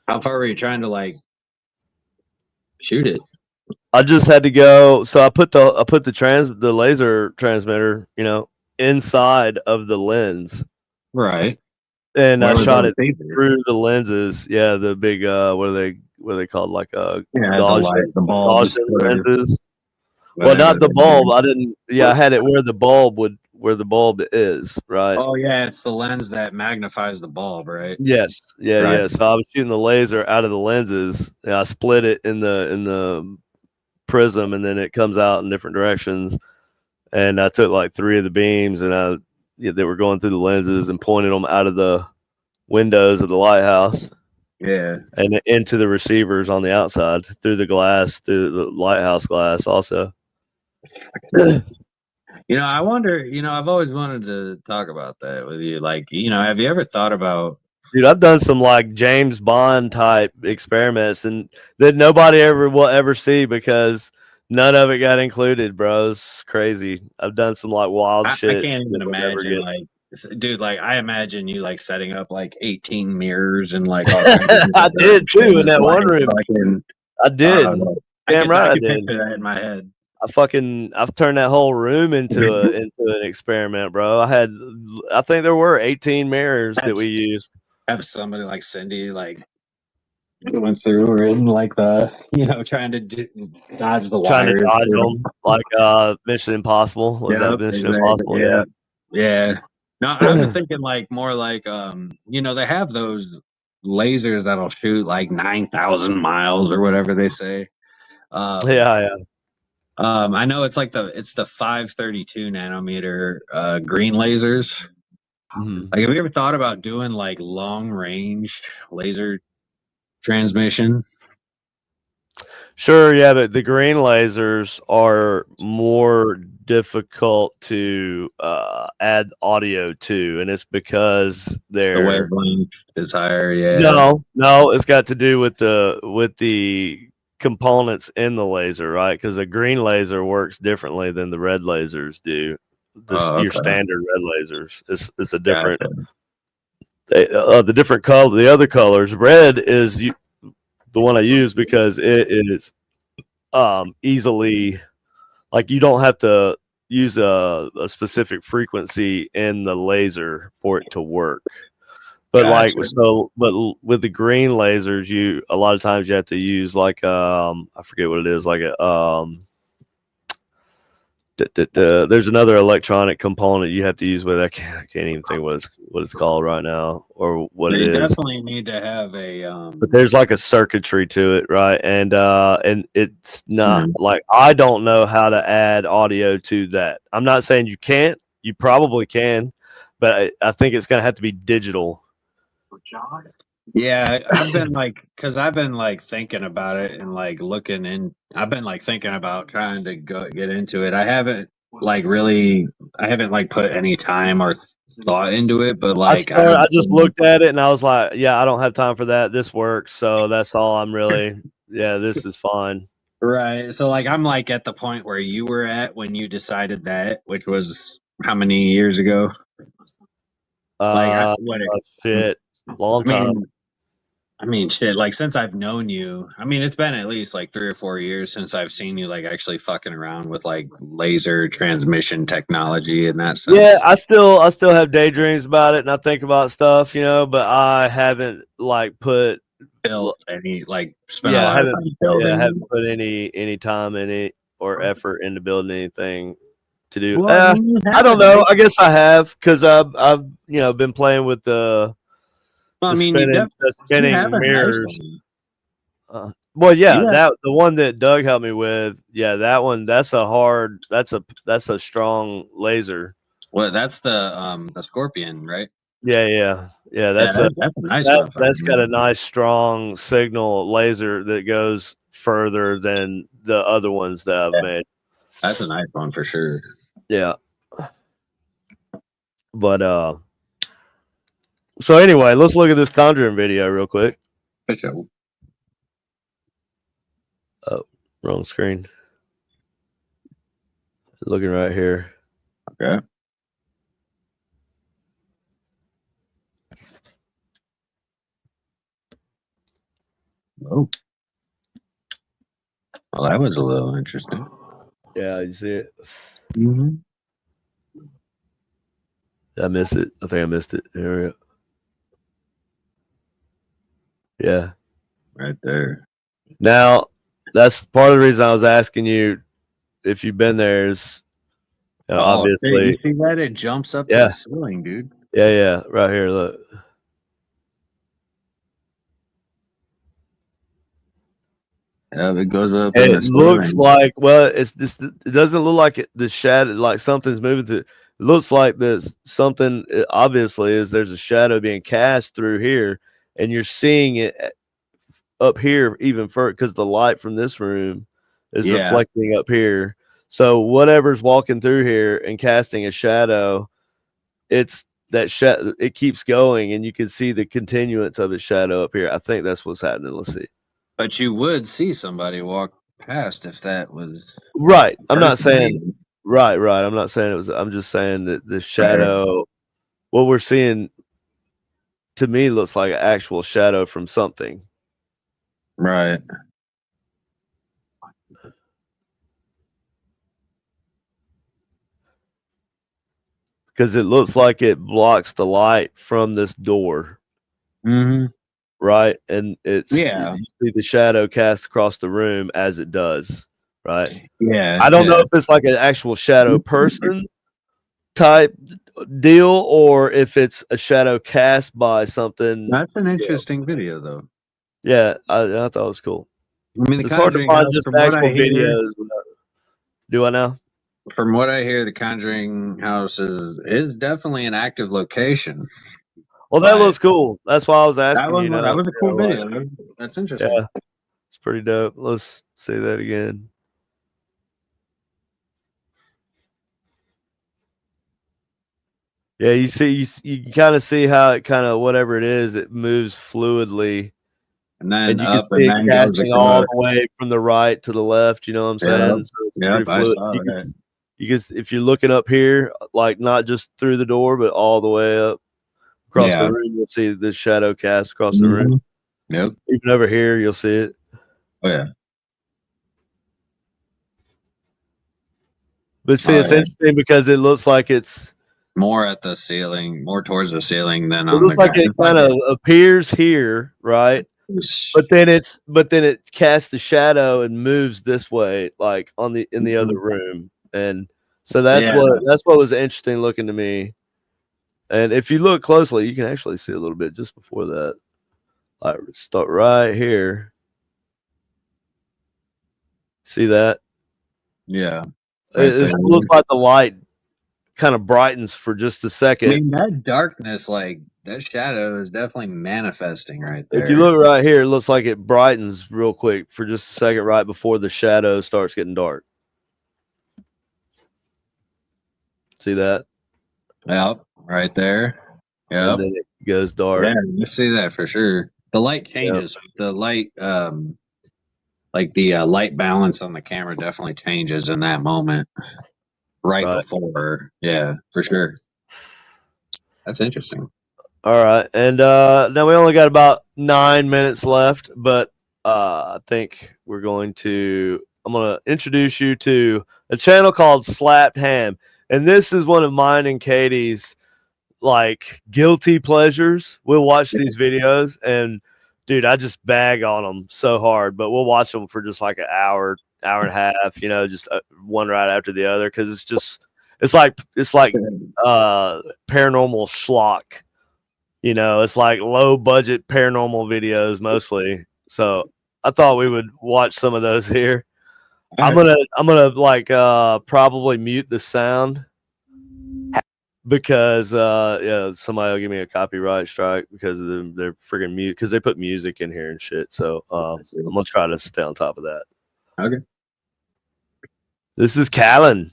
How far were you trying to like shoot it? I just had to go. So I put the laser transmitter, inside of the lens. Right. And I shot it through the lenses. Yeah, the big what are they called? Like the bulbs lenses. Well, not the bulb. I didn't. Yeah, I had it where the bulb is. Right. Oh yeah, it's the lens that magnifies the bulb, right? Yes. Yeah. Right. Yeah. So I was shooting the laser out of the lenses. And I split it in the prism, and then it comes out in different directions. And I took like 3 of the beams, and they were going through the lenses and pointed them out of the windows of the lighthouse. Yeah. And into the receivers on the outside through the lighthouse glass also. I wonder, I've always wanted to talk about that with you. Like, have you ever thought about... Dude, I've done some like James Bond type experiments and that nobody will ever see because none of it got included, bro. It's crazy. I've done some like wild shit. I can't even imagine, dude, I imagine you like setting up like 18 mirrurs and like all kinds of I did too in that one room. I did. Damn right, I did. Picture that in my head. I've turned that whole room into an experiment, bro. I think there were 18 mirrors that we used. Have somebody like Cindy like going through or in like the trying to dodge the wires. Trying to dodge them like Mission Impossible. Was that Mission Impossible? Yeah. No, I've been thinking like more like they have those lasers that'll shoot like 9,000 miles or whatever they say. Yeah. I know it's the 532 nanometer green lasers. Mm-hmm. Like, have you ever thought about doing like long range laser transmission? Sure, yeah, but the green lasers are more difficult to add audio to, and it's because the wavelength is higher. Yeah. No, it's got to do with the components in the laser, right? Because the green laser works differently than the red lasers do. Your standard red lasers. It's a different. The different color. The other colors. Red is the one I use because it is easily, like, you don't have to use a specific frequency in the laser for it to work. But but with the green lasers, a lot of times you have to use like I forget what it is, like a There's another electronic component you have to use with. I can't even think what it's called right now or what it You is. definitely need to have a. But there's like a circuitry to it, right? And it's not like I don't know how to add audio to that. I'm not saying you can't. You probably can, but I think it's gonna have to be digital. Yeah, I've been because I've been thinking about it and looking in. I've been thinking about trying to get into it. I haven't put any time or thought into it, but I just looked at it and I was like, yeah, I don't have time for that. This works, so that's all I'm really. Yeah, this is fine. Right. So I'm at the point where you were at when you decided that, which was how many years ago? Shit, long time. I mean, shit. Since I've known you, I mean, it's been at least 3 or 4 years since I've seen you actually fucking around with laser transmission technology and that sense. Yeah, I still have daydreams about it, and I think about stuff, but I haven't put built any spent a lot of time building. I haven't put any time in it or effort into building anything to do. Well, I don't know. I guess I have because I've been playing with the spinning mirrors. Well, yeah, that the one that Doug helped me with, yeah, that one. That's a strong laser. Well, that's the Scorpion, right? Yeah. That's a nice one. That's got a nice strong signal laser that goes further than the other ones that I've made. That's a nice one for sure. Yeah. But so anyway, let's look at this Conjuring video real quick. Oh, wrong screen. Looking right here. Okay. Oh. Well, that was a little interesting. Yeah, you see it? Mm-hmm. I missed it. I think I missed it. There we go. Yeah. Right there. Now, that's part of the reason I was asking you if you've been there is obviously. Hey, you see that? It jumps up to the ceiling, dude. Yeah. Right here, look. Yeah, it goes up. It looks like it's just. It doesn't look like the shadow, like something's moving to. It looks like there's something. Obviously, there's a shadow being cast through here, and you're seeing it up here even further because the light from this room is reflecting up here. So whatever's walking through here and casting a shadow, it's that shadow. It keeps going, and you can see the continuance of its shadow up here. I think that's what's happening. Let's see. But you would see somebody walk past if that was right. I'm not saying right. I'm not saying it was. I'm just saying that the shadow, what we're seeing, to me looks like an actual shadow from something. Right. Because it looks like it blocks the light from this door. Mm-hmm. Right, and you see the shadow cast across the room as it does. Right. Yeah. I don't know if it's like an actual shadow person type deal or if it's a shadow cast by something. That's an interesting video, though. Yeah, I thought it was cool. I mean, it's hard to find just actual videos. Do I know? From what I hear, the Conjuring house is definitely an active location. Well, that looks cool. That's why I was asking. That was a cool video. That's interesting. Yeah, it's pretty dope. Let's say that again. Yeah, you can kind of see how it kind of whatever it is, it moves fluidly, and then you up can see and it casting all the way from the right to the left. You know what I'm saying? Yeah, I saw that. You can, if you're looking up here, like not just through the door, but all the way up across the room, you'll see the shadow cast across the room. Yep. Even over here, you'll see it. Oh yeah. But see, it's interesting because it looks like it's more at the ceiling, more towards the ceiling than on the ground. It looks like it kind of appears here, right? But then it casts the shadow and moves this way, like in the other room. And So that's what was interesting looking to me. And if you look closely, you can actually see a little bit just before that. All right, start right here. See that? Yeah. It looks like the light kind of brightens for just a second. I mean, that darkness, like that shadow is definitely manifesting right there. If you look right here, it looks like it brightens real quick for just a second right before the shadow starts getting dark. See that? Yep, right there. Yep. And then it goes dark. Yeah, you see that for sure. The light changes. Yep. The light, like the light balance on the camera definitely changes in that moment. Right before. Yeah, for sure. That's interesting. All right. And now we only got about 9 minutes left, but I think I'm going to introduce you to a channel called Slapped Ham. And this is one of mine and Katie's like guilty pleasures. We'll watch these videos and dude, I just bag on them so hard, but we'll watch them for just like an hour and a half, you know, just one right after the other. Cause it's like paranormal schlock, you know, it's like low budget paranormal videos mostly. So I thought we would watch some of those here. I'm gonna like probably mute the sound because somebody will give me a copyright strike because they're friggin' mute because they put music in here and shit. So I'm gonna try to stay on top of that. Okay. This is Callan.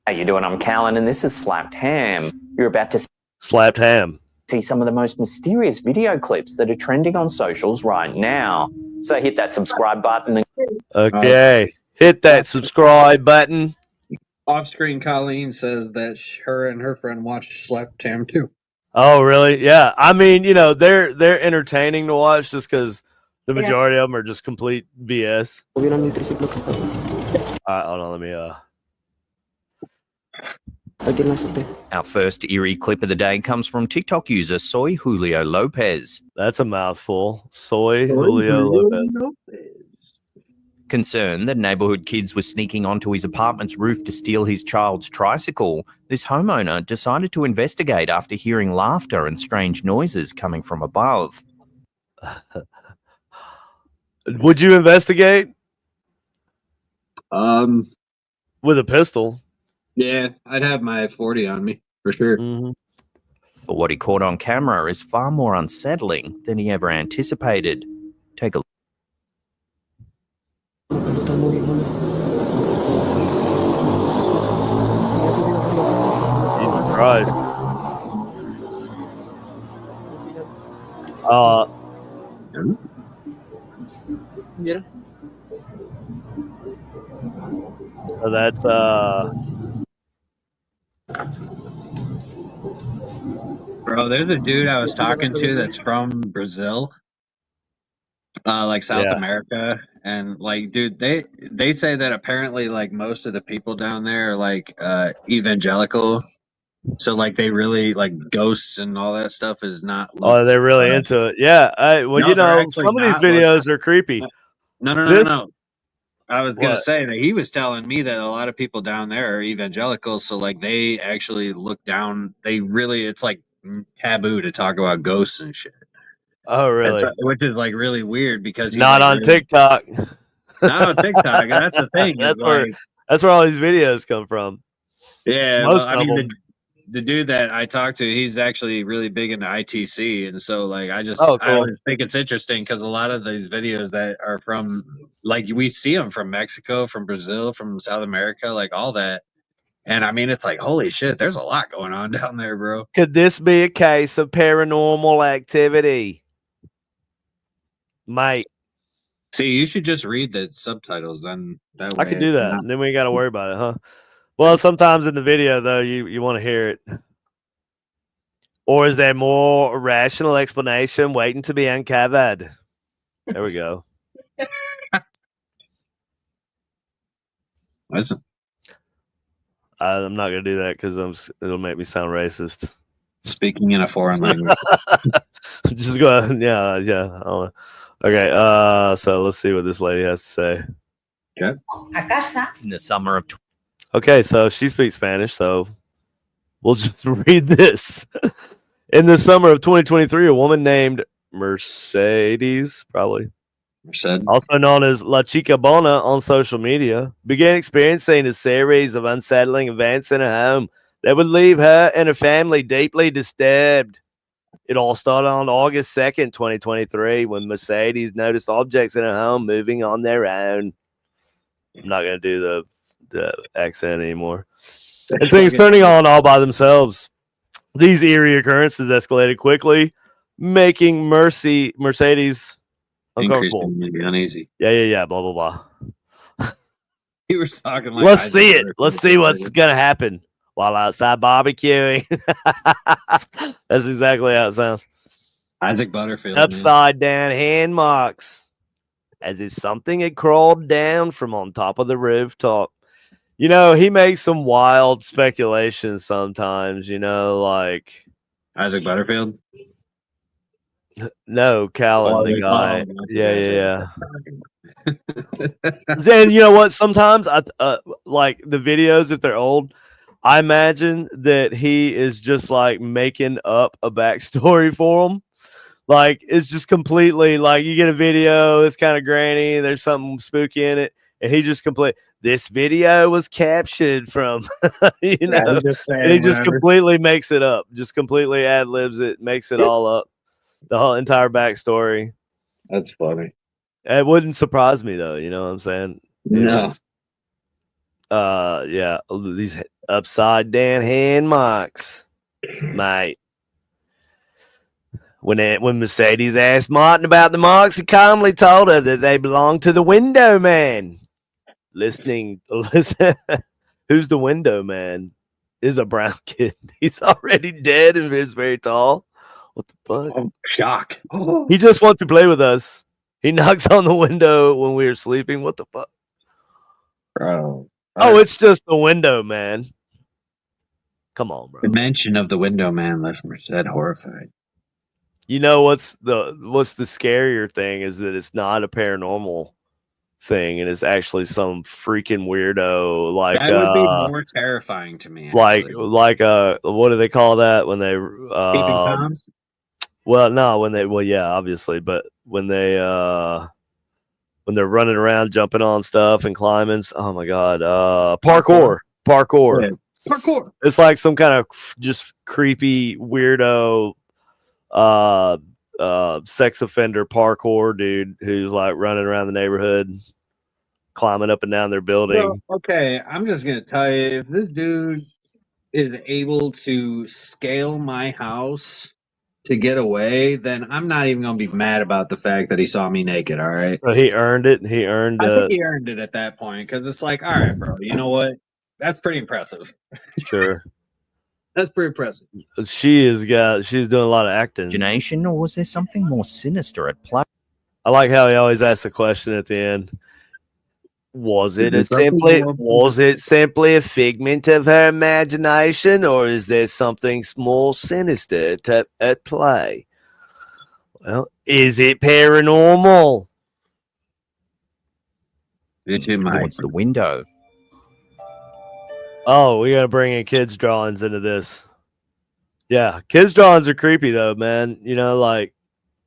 How you doing? I'm Callan, and this is Slapped Ham. You're about to Slapped Ham. See some of the most mysterious video clips that are trending on socials right now. So hit that subscribe button. Okay, hit that subscribe button. Off screen, Colleen says that her and her friend watched Slapped Ham too. Oh, really? Yeah. I mean, you know, they're entertaining to watch just because the majority of them are just complete BS. Hold on, let me Our first eerie clip of the day comes from TikTok user Soy Julio Lopez. That's a mouthful. Soy Julio Lopez. Concerned that neighborhood kids were sneaking onto his apartment's roof to steal his child's tricycle, this homeowner decided to investigate after hearing laughter and strange noises coming from above. Would you investigate? With a pistol. Yeah, I'd have my 40 on me, for sure. Mm-hmm. But what he caught on camera is far more unsettling than he ever anticipated. Take a look. Jesus Christ. So that's Bro, there's a dude I was talking to that's from Brazil, like South America, and like, dude, they say that apparently like most of the people down there are like evangelical, so like they really like ghosts and all that stuff is not. Oh, they're really into it. Yeah, well, no, you know, some of these videos are creepy. No. I was gonna say that he was telling me that a lot of people down there are evangelical, so like they actually look down. They really, it's like taboo to talk about ghosts and shit. Oh, really? Which is like really weird because he's not like, on TikTok. Not on TikTok. That's the thing. That's where all these videos come from. Yeah, most of them. The dude that I talked to, he's actually really big into ITC, and so like I always think it's interesting because a lot of these videos that are from like we see them from Mexico, from Brazil, from South America, like all that, and I mean it's like holy shit, there's a lot going on down there, bro. Could this be a case of paranormal activity, mate? See, you should just read the subtitles, then that way I can do that, and then we ain't got to worry about it, huh? Well, sometimes in the video, though, you want to hear it. Or is there more rational explanation waiting to be uncovered? There we go. Listen. I'm not going to do that because it'll make me sound racist. Speaking in a foreign language. Just go ahead. Yeah. Okay, so let's see what this lady has to say. Okay. In the summer of Okay, so she speaks Spanish, so we'll just read this. In the summer of 2023, a woman named Mercedes, probably, also known as La Chica Bona on social media, began experiencing a series of unsettling events in her home that would leave her and her family deeply disturbed. It all started on August 2nd, 2023, when Mercedes noticed objects in her home moving on their own. I'm not going to do the accent anymore. And things turning on all by themselves. These eerie occurrences escalated quickly, making Mercedes uncomfortable. Increasingly uneasy. Yeah, blah, blah, blah. He was talking like Let's Isaac see it. Butterfield Let's see what's going to happen while outside barbecuing. That's exactly how it sounds. Isaac Butterfield. Upside down hand marks, as if something had crawled down from on top of the rooftop. You know, he makes some wild speculations sometimes, you know, like Isaac Butterfield? No, Callan, the guy. Oh, Yeah. And you know what? Sometimes I like the videos if they're old. I imagine that he is just like making up a backstory for them. Like it's just completely like you get a video, it's kind of grainy, there's something spooky in it, and he just this video was captured from you know, and he just completely makes it up, just completely ad libs it, makes it all up, the whole entire backstory. That's funny. It wouldn't surprise me though, you know what I'm saying? Anyways. Yeah, these upside down hand marks, mate. When Mercedes asked Martin about the marks, he calmly told her that they belonged to the window man. Listen. Who's the window man? Is a brown kid. He's already dead and is very tall. What the fuck? Oh, shock. He just wants to play with us. He knocks on the window when we are sleeping. What the fuck? Bro. Oh, it's just the window man. Come on, bro. The mention of the window man left Merced horrified. You know what's the scarier thing is that it's not a paranormal thing and it's actually some freaking weirdo like that would be more terrifying to me. Actually. Like what do they call that when they Peeping Toms? Well, no, yeah, obviously, but when they're running around jumping on stuff and climbing, oh my god, parkour. Yeah. Parkour. It's like some kind of just creepy weirdo sex offender parkour dude who's like running around the neighborhood climbing up and down their building. Well, okay, I'm just gonna tell you, if this dude is able to scale my house to get away, then I'm not even gonna be mad about the fact that he saw me naked. All right, so he earned it. I think he earned it at that point because it's like, all right, bro, you know what? That's pretty impressive. Sure. That's pretty impressive. She's doing a lot of acting. Imagination, or was there something more sinister at play? I like how he always asks a question at the end. Was it simply a figment of her imagination, or is there something more sinister at play? Well, is it paranormal? Towards the window. Oh, we gotta bring in kids' drawings into this. Yeah, kids' drawings are creepy though, man. You know, like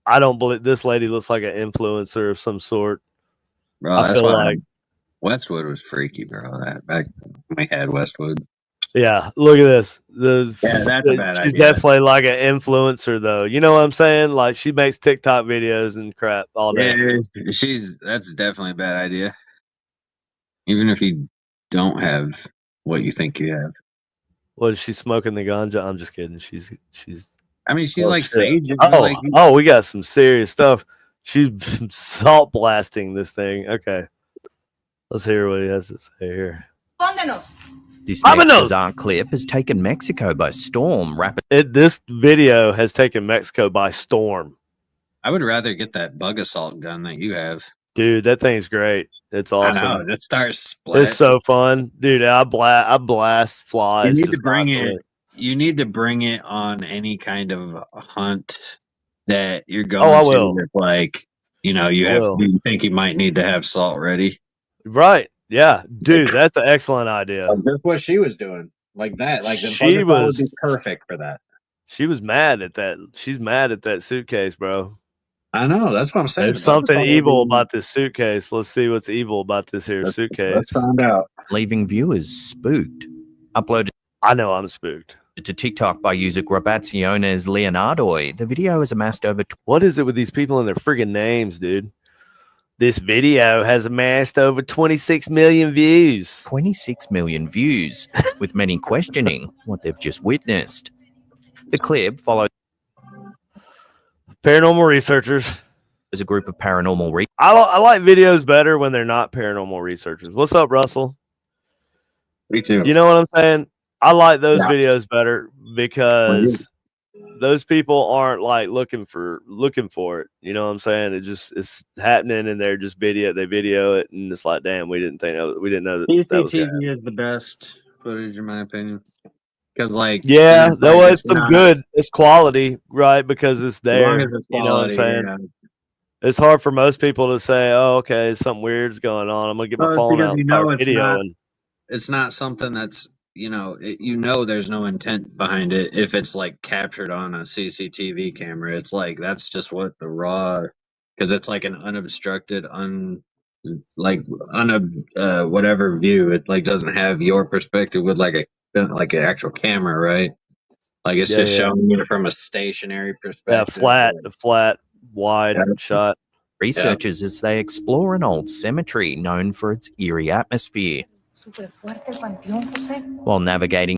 I don't believe this lady looks like an influencer of some sort. Bro, I feel like Westwood was freaky, bro. That back when we had Westwood. Yeah, look at this. That's a bad she's idea. definitely like an influencer though. You know what I'm saying? Like she makes TikTok videos and crap all day. Yeah, that's definitely a bad idea. Even if you don't have what you think you have. What is she smoking the ganja? I'm just kidding. She's I mean, she's like sage. Oh, we got some serious stuff. She's salt blasting this thing. Okay. Let's hear what he has to say here. This next bizarre clip has taken Mexico by storm. This video has taken Mexico by storm. I would rather get that bug assault gun that you have. Dude, that thing's great. It's awesome. I know. Just start split. It's so fun. Dude, I blast flies. You need to bring it. You need to bring it on any kind of hunt that you're going to. With, like, you know, you think you might need to have salt ready. Right. Yeah, dude, that's an excellent idea. That's what she was doing. Like that. Like the She buzzer saw would be was perfect for that. she was mad at that. She's mad at that suitcase, bro. I know. That's what I'm saying. There's something evil about this suitcase. Let's see what's evil about this here suitcase. Let's find out. Leaving viewers spooked. Uploaded I know I'm spooked. to TikTok by user Grabaziones Leonardo, the video has amassed over What is it with these people and their friggin' names, dude? This video has amassed over 26 million views. 26 million views, with many questioning what they've just witnessed. The clip follows Paranormal researchers. a group of paranormal I like videos better when they're not paranormal researchers. What's up, Russell? Me too. You know what I'm saying? I like those videos better because those people aren't like looking for it. You know what I'm saying? It's happening and they're just they video it and it's like, damn, we didn't know that CCTV is the best footage in my opinion. Because like though it's good, it's quality, right? Because it's there. As it's quality, you know what I'm saying? Yeah. It's hard for most people to say, "Oh, okay, something weird's going on. I'm gonna get my phone out and start videoing." It's not something that's there's no intent behind it. If it's like captured on a CCTV camera, it's like that's just what the raw, because it's like an unobstructed, whatever view. It like doesn't have your perspective with like an actual camera, right? Like it's just showing it from a stationary perspective. Yeah, flat, wide shot. researchers as they explore an old cemetery known for its eerie atmosphere. While navigating,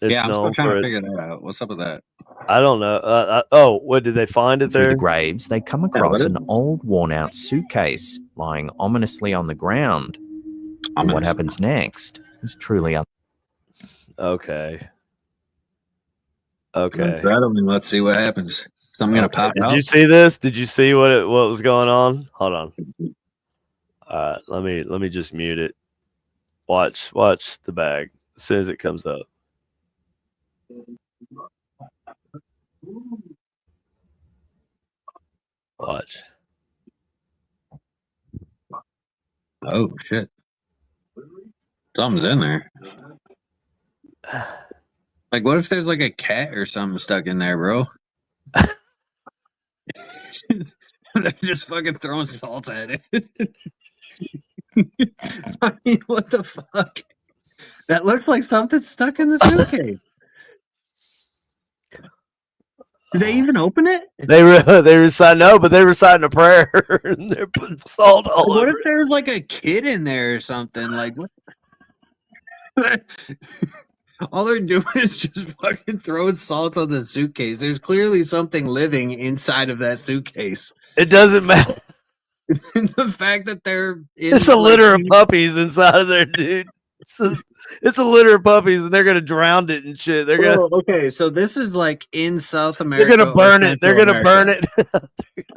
I'm still trying to figure that out. What's up with that? I don't know. What did they find it through there? the graves, they come across an old, worn-out suitcase lying ominously on the ground. And what happens next is truly Okay. Let's rattle and let's see what happens. Something gonna pop out. Did you see this? Did you see what was going on? Hold on. Let me just mute it. Watch the bag as soon as it comes up. Watch. Oh shit! Something's in there. Like, what if there's like a cat or something stuck in there, bro? They're just fucking throwing salt at it. I mean, what the fuck? That looks like something stuck in the suitcase. Did they even open it? They recite but they're reciting a prayer and they're putting salt all over. What if there's like a kid in there or something? Like what? All they're doing is just fucking throwing salt on the suitcase. There's clearly something living inside of that suitcase. It doesn't matter. The fact that it's a litter of puppies inside of there, dude. It's a litter of puppies, and they're gonna drown it and shit. They're gonna. Okay, so this is like in South America. They're gonna burn it. They're gonna burn it.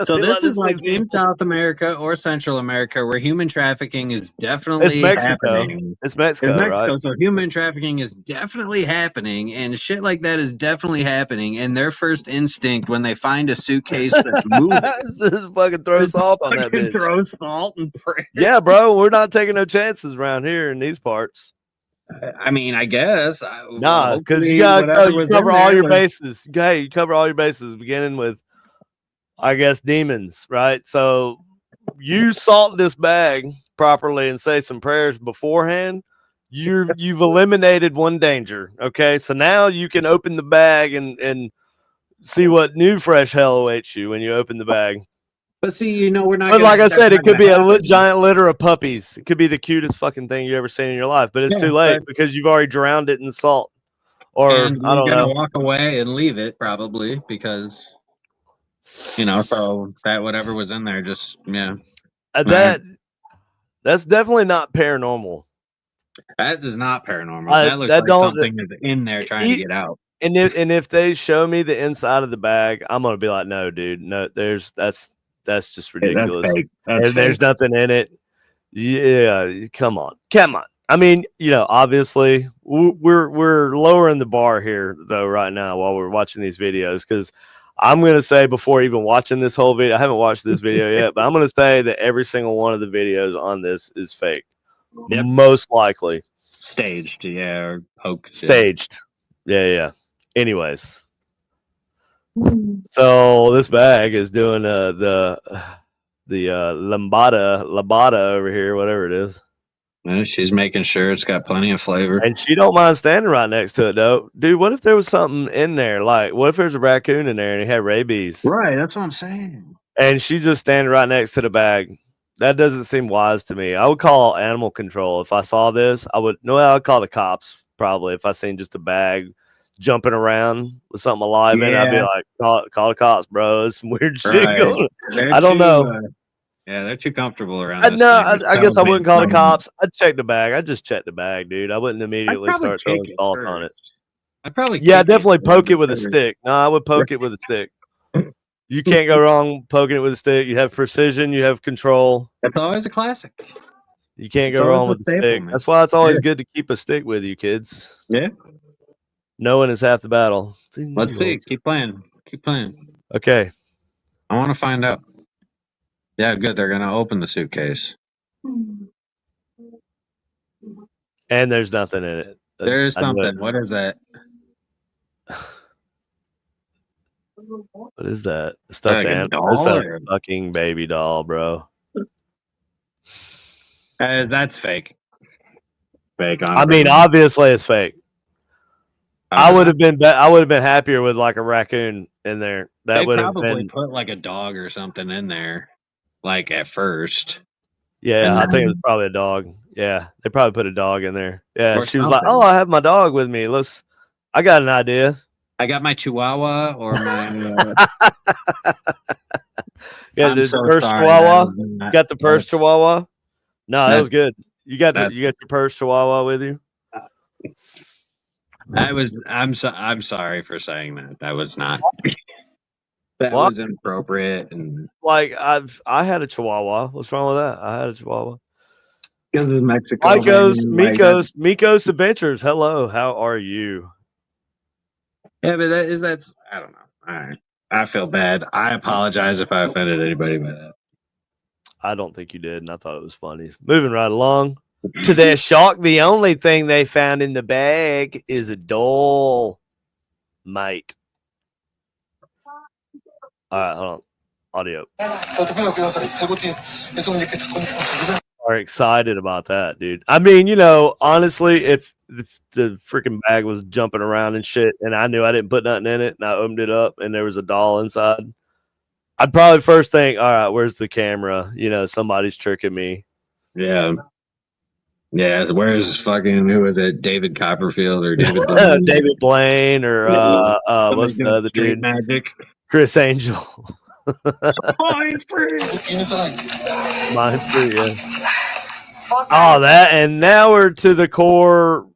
So this is like in South America or Central America, where human trafficking is definitely happening. It's Mexico, right? So human trafficking is definitely happening, and shit like that is definitely happening. And their first instinct when they find a suitcase that's moving, just fucking throw salt on that bitch. Throw salt and pray. Yeah, bro, we're not taking no chances around here in these parts. I mean, I guess. Nah, because you cover all your bases. Okay, you cover all your bases, beginning with, I guess, demons, right? So you salt this bag properly and say some prayers beforehand. You've eliminated one danger. Okay, so now you can open the bag and see what new fresh hell awaits you when you open the bag. But see, we're not. But like I said, it could be a giant litter of puppies. It could be the cutest fucking thing you ever seen in your life. But it's too late because you've already drowned it in salt. Or I don't know. Walk away and leave it probably because, so that whatever was in there just That's definitely not paranormal. That is not paranormal. That looks like something is in there trying to get out. And if they show me the inside of the bag, I'm gonna be like, no, dude, no, that's just ridiculous. There's nothing in it. Yeah, come on. I mean, obviously we're lowering the bar here though right now while we're watching these videos because I'm gonna say before even watching this whole video, I haven't watched this video yet, but I'm gonna say that every single one of the videos on this is fake. Yep. Most likely Staged, yeah, or hoax. staged. Yeah. Anyways, so this bag is doing the lambada over here, whatever it is. Yeah, she's making sure it's got plenty of flavor. And she don't mind standing right next to it, though. Dude, what if there was something in there? Like, what if there's a raccoon in there and he had rabies? Right, that's what I'm saying. And she's just standing right next to the bag. That doesn't seem wise to me. I would call animal control if I saw this. I'd call the cops probably if I seen just a bag jumping around with something alive in it. I'd be like, call the cops, bro. There's some weird shit going on. I don't know. Yeah, they're too comfortable around. I guess I wouldn't call the cops. I'd check the bag. I'd just check the bag, dude. I wouldn't immediately start throwing salt on it. I'd probably definitely poke it with a stick. No, I would poke it with a stick. You can't go wrong poking it with a stick. You have precision. You have control. That's always a classic. You can't go wrong with the stick. Man. That's why it's always good to keep a stick with you, kids. Yeah. Knowing is half the battle. Let's see. Keep playing. Okay. I want to find out. Yeah, good. They're going to open the suitcase. And there's nothing in it. There is something. What is that? What is that? Stuffed animal. It's a fucking baby doll, bro. That's fake. Fake. I mean, obviously it's fake. I would have been happier with like a raccoon in there. That would have been put like a dog or something in there, like at first. Yeah, I think it was probably a dog. Yeah, they probably put a dog in there. Yeah, she was like, something. "Oh, I have my dog with me. I got an idea. I got my Chihuahua or my." Yeah, the purse Chihuahua. You got the purse Chihuahua. No, that was good. You got your purse Chihuahua with you. I'm sorry for saying that. That was not. That was inappropriate and like I had a Chihuahua. What's wrong with that? I had a Chihuahua. Because of Mexico. Miko's Adventures. Hello, how are you? Yeah, but that's I don't know. All right. I feel bad. I apologize if I offended anybody by that. I don't think you did, and I thought it was funny. Moving right along. To their shock, the only thing they found in the bag is a doll, mate. All right, hold on. Audio. Are excited about that, dude. I mean, honestly, if the freaking bag was jumping around and shit, and I knew I didn't put nothing in it, and I opened it up, and there was a doll inside, I'd probably first think, all right, where's the camera? Somebody's tricking me. Yeah. Yeah, where's fucking, who was it? David Copperfield or David Blaine? David Blaine or what's the other dude? Magic. Chris Angel. Mind free. Mind free, yeah. Oh, that, and now we're to the core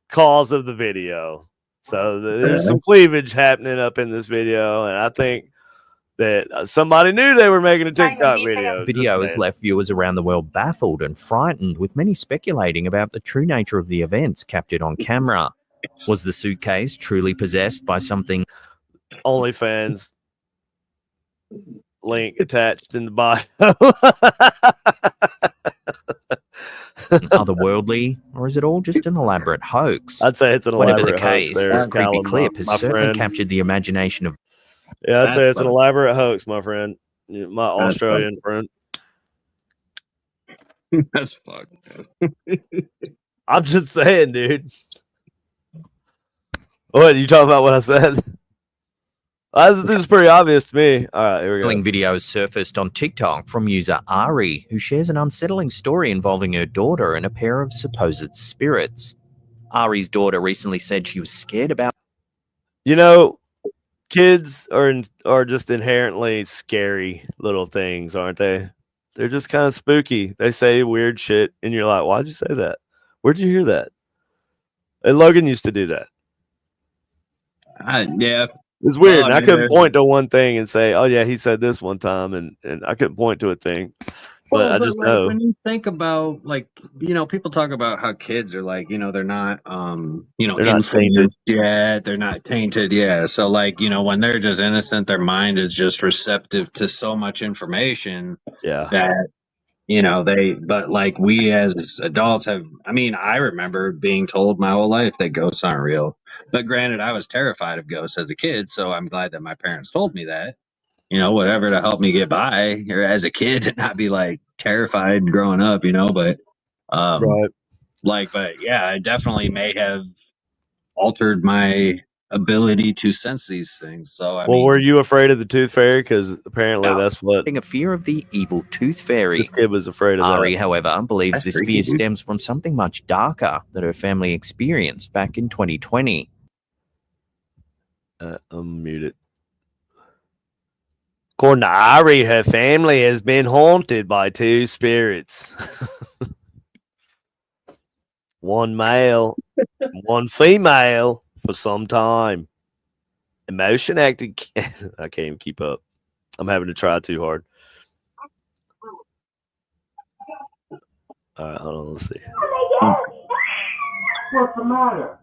cause of the video. So there's some cleavage happening up in this video, and I think that somebody knew they were making a TikTok video. The video has left viewers around the world baffled and frightened, with many speculating about the true nature of the events captured on camera. Was the suitcase truly possessed by something? OnlyFans link attached in the bio. Otherworldly, or is it all just an elaborate hoax? I'd say it's an elaborate hoax. Whatever the case, this creepy clip has certainly captured the imagination of. Yeah, I'd say it's an elaborate hoax, my friend. My Australian friend. That's fucked. I'm just saying, dude. What, you talking about what I said? This is pretty obvious to me. All right, here we go. Video surfaced on TikTok from user Ari, who shares an unsettling story involving her daughter and a pair of supposed spirits. Ari's daughter recently said she was scared about. Kids are just inherently scary little things, aren't they? They're just kind of spooky. They say weird shit, and you're like, why'd you say that? Where'd you hear that? And Logan used to do that. Yeah. It's weird. And I couldn't point to one thing and say, oh, yeah, he said this one time, and I couldn't point to a thing. but I just know. When you think about, like, people talk about how kids are, like, they're not, They're not tainted. influenced yet. They're not tainted. Yeah. So, like, when they're just innocent, their mind is just receptive to so much information Yeah. that, but like we as adults I remember being told my whole life that ghosts aren't real. But granted, I was terrified of ghosts as a kid. So I'm glad that my parents told me that. Whatever to help me get by or as a kid and not be like terrified growing up, but Right. but yeah, I definitely may have altered my ability to sense these things. So Were you afraid of the tooth fairy? Because apparently No. that's what Having a fear of the evil tooth fairy. this kid was afraid of. Ari, That. however, believes That's this freaky, fear dude. stems from something much darker that her family experienced back in 2020. Unmute it. According to Ari, her family has been haunted by two spirits. One male, one female for some time. Emotion acted. I can't even keep up. I'm having to try too hard. All right, hold on. Let's see. What's the matter?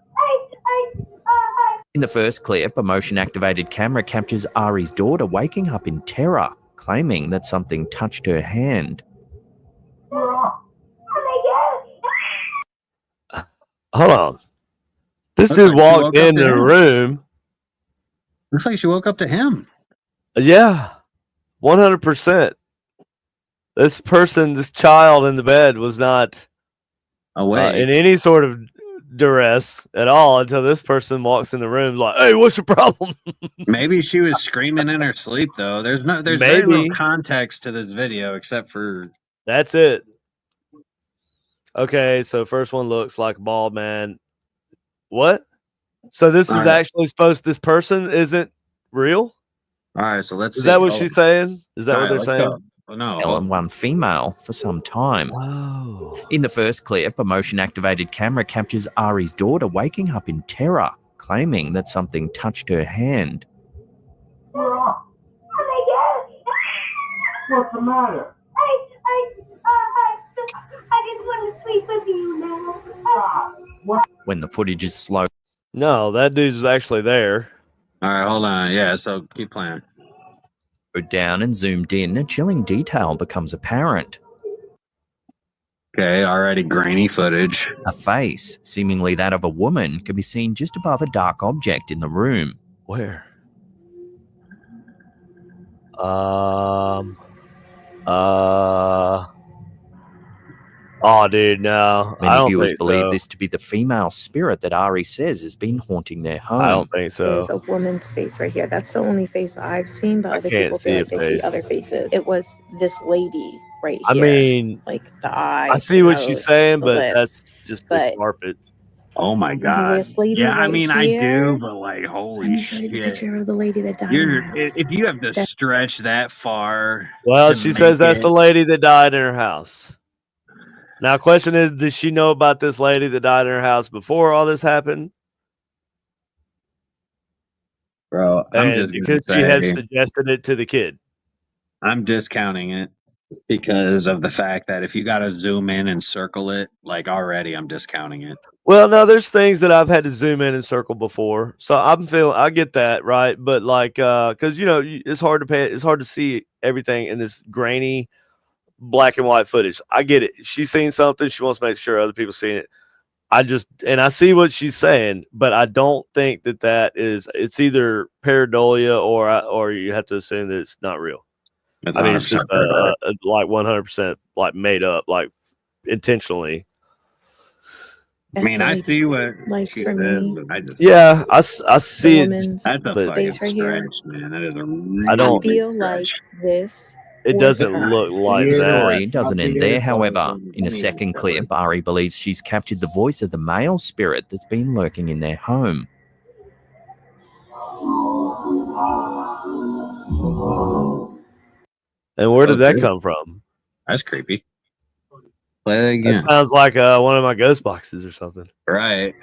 In the first clip, a motion-activated camera captures Ari's daughter waking up in terror, claiming that something touched her hand. Hold on. This Looks dude like she walked woke up in to the him. room. Looks like she woke up to him. Yeah, 100%. This child in the bed was not Away. in any sort of duress at all until this person walks in the room like, "Hey, what's your problem?" Maybe she was screaming in her sleep, though. There's very Maybe. little context to this video except for That's it. Okay, so first one looks like a bald man. What? So this is Alright. actually this person isn't real? All right, so let's Is see. that what Hold she's on. saying? Is that All what right, they're let's saying? go. Oh, no. Male and one female for some time. Oh. In the first clip, a motion-activated camera captures Ari's daughter waking up in terror, claiming that something touched her hand. What's the matter? I just want to sleep with you now. When the footage is slow No, that dude's actually there. All right, hold on. Yeah, so keep playing. down and zoomed in, a chilling detail becomes apparent. Okay, already grainy footage. A face, seemingly that of a woman, can be seen just above a dark object in the room. Where? Oh, dude, no. I Many don't viewers think believe so. this to be the female spirit that Ari says has been haunting their home. I don't think so. There's a woman's face right here. That's the only face I've seen, but I other can't people see feel a like they face. see other faces. It was this lady right I here. mean, like the eye. I see the what she's nose, saying, the but lips. that's just the But carpet. Oh my god. this lady Yeah, I right mean, I here, do, but like, let holy me show you the shit. picture of the lady that died in the house. If you have to That- stretch that far. Well, to she says make that's it- the lady that died in her house. Now, question is, does she know about this lady that died in her house before all this happened? Bro, I'm And just could gonna she have say, suggested it to the kid? I'm discounting it because of the fact that if you got to zoom in and circle it, like already, I'm discounting it. Well, no, there's things that I've had to zoom in and circle before, so I get that, right? But like, because it's hard to see everything in this grainy black and white footage. I get it. She's seen something. She wants to make sure other people see it. I see what she's saying, but I don't think that it's either pareidolia or you have to assume that it's not real. That's I mean, it's just 100% like 100% like made up, like intentionally. I mean, I see what like she for said, me, but I just Yeah, I see it. woman's that's a but fucking face right here. stretch, man. That is a really I don't- big feel like stretch. this. It was doesn't her. look like The that. story doesn't end there, however. Beautiful. In a second clip, Ari believes she's captured the voice of the male spirit that's been lurking in their home. And where did that Okay. come from? That's creepy. Play that That again. sounds like one of my ghost boxes or something. Right.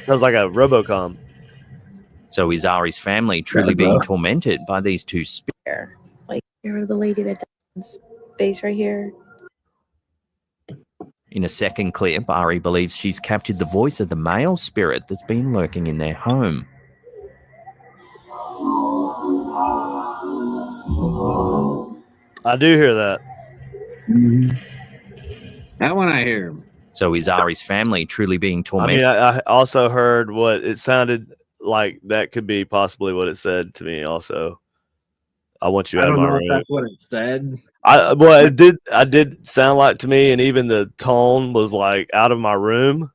Sounds like a Robocom. So is Ari's family truly Yeah, being bro. tormented by these two spirits? Like, you're the lady that died. face right here. In a second clip, Ari believes she's captured the voice of the male spirit that's been lurking in their home. I do hear that. That one I hear. So is Ari's family truly being I tormented? mean, I also heard what it sounded like. That could be possibly what it said to me. Also, I want you I out of don't my know if room. that's what it said. Well, it did. I did sound like to me, and even the tone was like out of my room.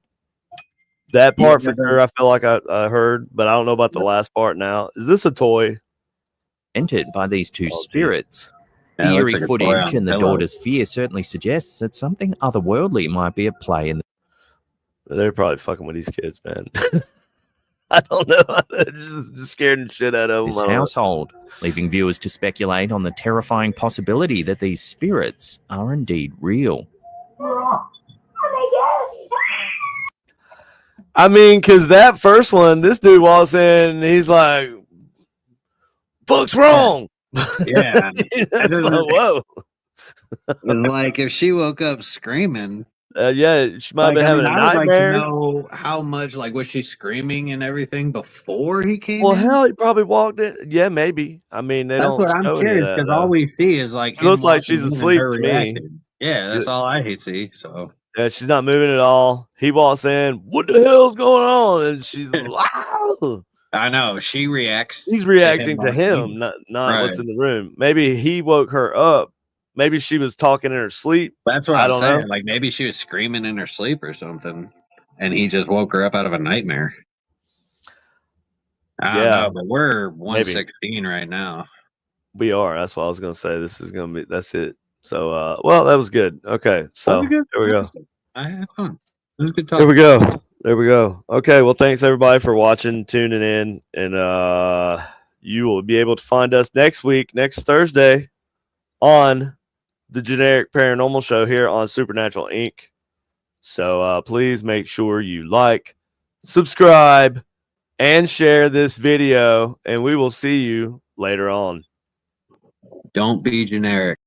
That part for sure, I feel like I heard, but I don't know about the last part. Now, is this a toy? Entered by these two geez. spirits. Yeah, The it looks eerie like a footage toy on and the a pillow. daughter's fear certainly suggests that something otherworldly might be at play in They're probably fucking with these kids, man. I don't know. They're just scaring the shit out of them. this I don't know. household, leaving viewers to speculate on the terrifying possibility that these spirits are indeed real. I mean, because that first one, this dude walks in, and he's like, "Fuck's wrong?" Yeah. It's like, whoa. Like if she woke up screaming. Yeah, she might have been having a I would like to nightmare. know how much, like, was she screaming and everything before he came Well, in? hell, he probably walked in. Yeah, maybe. I mean, they That's don't what I'm show any of curious, that, because all though. we see is like It him looks like walking she's in and asleep her to me. reacting. Yeah, that's all I see. So Yeah, she's not moving at all. He walks in. What the hell's going on? And she's wow. I know she reacts. He's reacting to like him, not what's in the room. Maybe he woke her up. Maybe she was talking in her sleep. That's what I I'm don't saying. know. Like maybe she was screaming in her sleep or something, and he just woke her up out of a nightmare. I don't know, but we're 116 right now. We are. That's what I was gonna say. This is gonna be. That's it. So, well, that was good. Okay, so there we go. I had fun. It was a good talk. There we go. There we go. Okay, well, thanks everybody for watching, tuning in, and you will be able to find us next week, next Thursday, on the Generic Paranormal Show here on Supernatural Inc. So please make sure you like, subscribe, and share this video, and we will see you later on. Don't be generic.